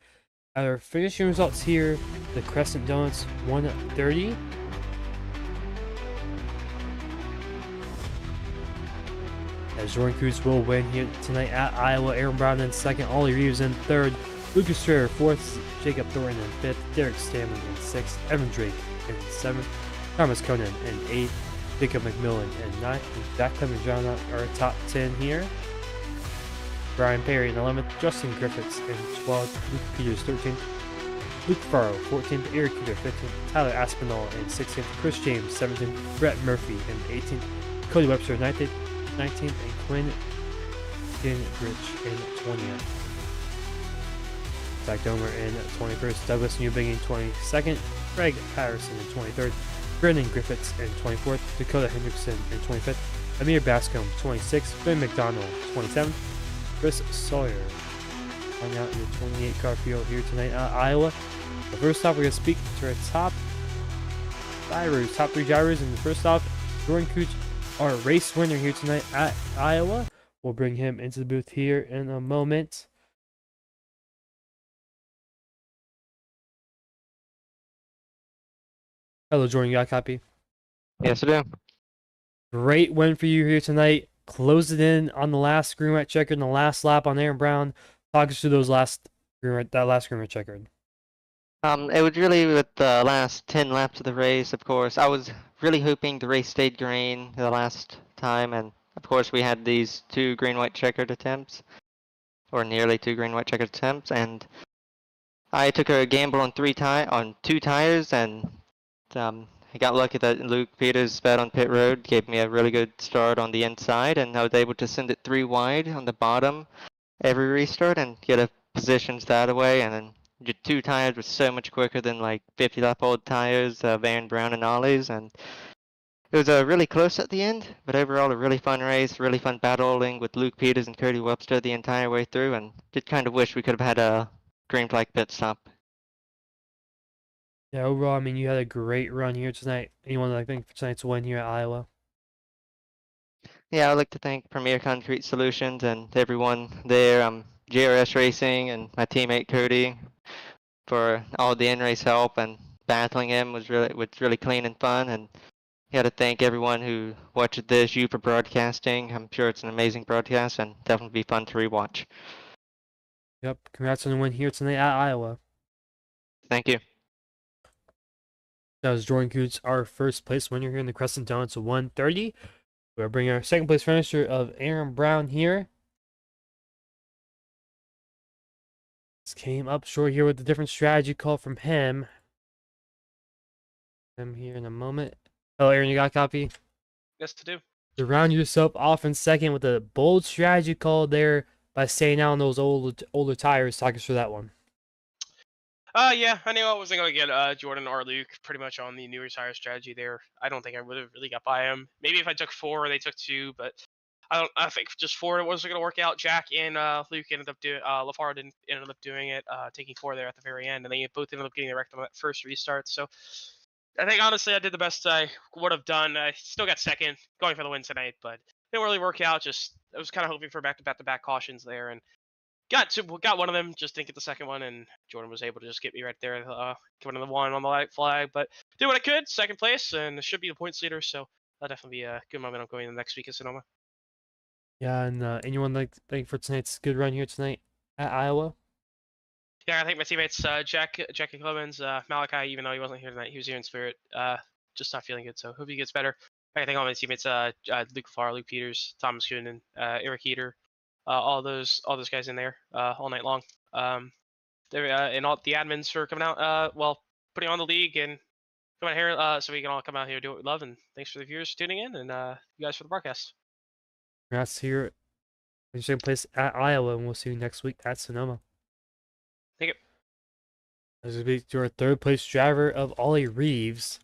at our finishing results here. The Crescent Donuts 130. As Jordan Kuntz will win here tonight at Iowa. Aaron Brown in second. Ollie Reeves in third. Lucas Strayer fourth. Jacob Thornton in fifth. Derek Stanley in sixth. Evan Drake in seventh. Thomas Conan in eighth. Jacob McMillan in ninth. And Jack Clemens round out our top 10 here. Brian Perry in 11th, Justin Griffiths in 12th, Luke Peters 13th, Luke Farrow, 14th, Eric Cuter, 15th, Tyler Aspinall, and 16th, Chris James, 17th, Brett Murphy, and 18th, Cody Webster, 19th, and Quinn Gingrich in 20th. Zach Domer in 21st, Douglas Newbing in 22nd, Greg Patterson in 23rd, Brendan Griffiths in 24th, Dakota Hendrickson in 25th, Amir Bascom 26th, Ben McDonald 27th, Chris Sawyer. Find out your 28 car field here tonight at Iowa. But first off, we're going to speak to our top three drivers. And first off, Jordan Cooch, our race winner here tonight at Iowa. We'll bring him into the booth here in a moment. Hello, Jordan. You got a copy? Yes, I do. Great win for you here tonight. Closed it in on the last green white checker in the last lap on Aaron Brown. Talk us through that last green white checkered. It was really with the last 10 laps of the race, of course. I was really hoping the race stayed green the last time, and of course we had these 2 green-white checkered attempts, or nearly 2 green-white checkered attempts, and I took a gamble on 2 tires, and I got lucky that Luke Peters sped on pit road, gave me a really good start on the inside, and I was able to send it 3 wide on the bottom every restart and get a positions that way, and then your 2 tires were so much quicker than like 50 lap old tires, Van Brown and Ollie's, and it was really close at the end, but overall a really fun race, really fun battling with Luke Peters and Cody Webster the entire way through, and did kind of wish we could have had a green flag pit stop. Yeah, overall, I mean, you had a great run here tonight. Anyone like think for tonight's win here at Iowa? Yeah, I'd like to thank Premier Concrete Solutions and everyone there, GRS Racing and my teammate Cody for all the in-race help, and battling him was really clean and fun, and yeah, to thank everyone who watched this, you for broadcasting. I'm sure it's an amazing broadcast and definitely be fun to rewatch. Yep, congrats on the win here tonight at Iowa. Thank you. That was Jordan Coots, our first place winner here in the Crescent Donuts 130. We're bringing our second place finisher of Aaron Brown here. This came up short here with a different strategy call from him. I'm here in a moment. Oh, Aaron, you got a copy? Yes, to do. To round yourself off in second with a bold strategy call there by staying out on those older tires. Talk us through that one. Yeah, I knew I wasn't going to get Jordan or Luke pretty much on the newer tire strategy there. I don't think I would have really got by him. Maybe if I took 4, they took 2, but I think just 4 it wasn't going to work out. Jack and Luke ended up doing. LaFar ended up doing it, taking 4 there at the very end, and they both ended up getting the wrecked on that first restart. So I think honestly I did the best I would have done. I still got second, going for the win tonight, but didn't really work out. Just I was kind of hoping for back-to-back cautions there, and got one of them, just didn't get the second one, and Jordan was able to just get me right there, coming to the one on the white flag. But did what I could, second place, and it should be the points leader. So that'll definitely be a good momentum going into next week at Sonoma. Yeah, and anyone like thank for tonight's good run here tonight at Iowa? Yeah, I think my teammates Jackie Clemens, Malachi, even though he wasn't here tonight, he was here in spirit. Just not feeling good, so hope he gets better. I think all my teammates, Luke Farr, Luke Peters, Thomas Kuhn, and Eric Heater, all those guys in there all night long. And all the admins for coming out, putting on the league and coming out here so we can all come out here and do what we love. And thanks for the viewers for tuning in, and you guys for the broadcast. Congrats here in second place at Iowa, and we'll see you next week at Sonoma. Thank you. This will be to our third place driver of Ollie Reeves.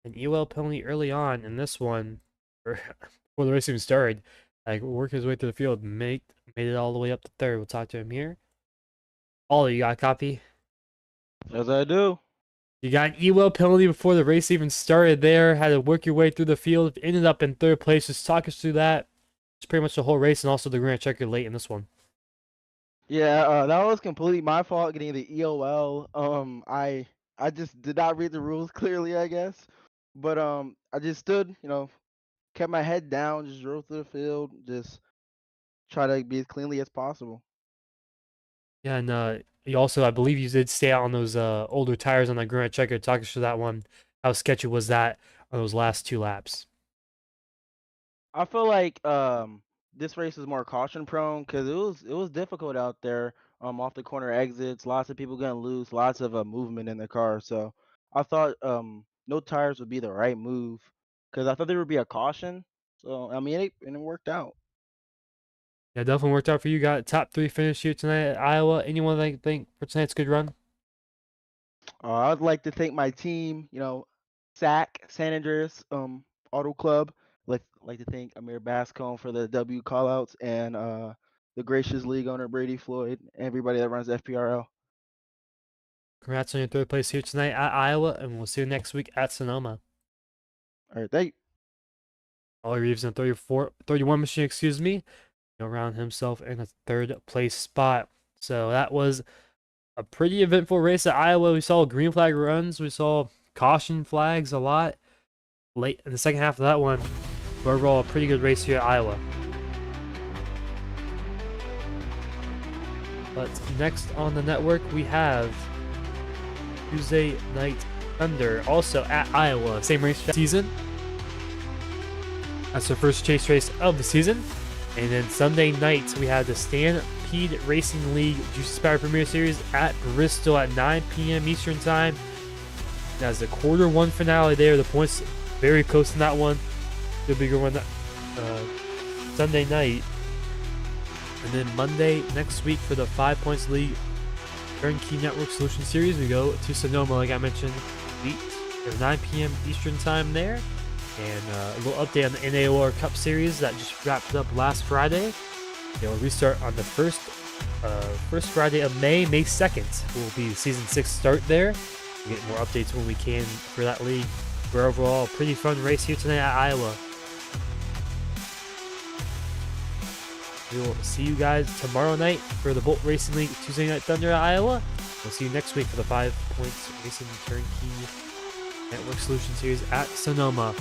An EOL penalty early on in this one, before the race even started. Like, work his way through the field, made it all the way up to third. We'll talk to him here. Ollie, you got a copy? Yes, I do. You got an EOL penalty before the race even started there. Had to work your way through the field. Ended up in third place. Just talk us through that. It's pretty much the whole race, and also the grand checker late in this one. Yeah, that was completely my fault getting the EOL. I just did not read the rules clearly, I guess. But I just stood, kept my head down, just drove through the field, just try to be as cleanly as possible. Yeah, and you also, I believe you did stay out on those older tires on that grand checker. Talk us through that one. How sketchy was that on those last 2 laps? I feel like this race is more caution prone because it was difficult out there. Off the corner exits, lots of people getting loose, lots of movement in the car. So I thought no tires would be the right move because I thought there would be a caution. So I mean, it worked out. Yeah, definitely worked out for you. Got a top 3 finish here tonight at Iowa. Anyone that think for tonight's good run? I'd like to thank my team, SAC, San Andreas Auto Club. Like to thank Amir Bascom for the W callouts and the gracious league owner Brady Floyd, everybody that runs FPRL. Congrats on your 3rd place here tonight at Iowa, and we'll see you next week at Sonoma. All right, thank you. Ollie Reeves in 31 machine, excuse me, around himself in a 3rd place spot. So that was a pretty eventful race at Iowa. We saw green flag runs. We saw caution flags a lot late in the second half of that one. But overall, a pretty good race here at Iowa. But next on the network, we have Tuesday Night Thunder, also at Iowa. Same race season. That's the first chase race of the season. And then Sunday night, we have the Stampede Racing League Juicy Power Premier Series at Bristol at 9 p.m. Eastern Time. That's the quarter 1 finale there. The points very close in that one. The bigger one Sunday night. And then Monday next week for the 5 Points League Turnkey Network Solution Series, we go to Sonoma, like I mentioned, 8 or 9 p.m. Eastern Time there. And a little update on the NAOR Cup Series that just wrapped up last Friday. They'll restart on the first Friday of May 2nd. Will be the season 6 start there. We'll get more updates when we can for that league. But overall, a pretty fun race here tonight at Iowa. We will see you guys tomorrow night for the Bolt Racing League Tuesday Night Thunder at Iowa. We'll see you next week for the 5 Points Racing Turnkey Network Solution Series at Sonoma.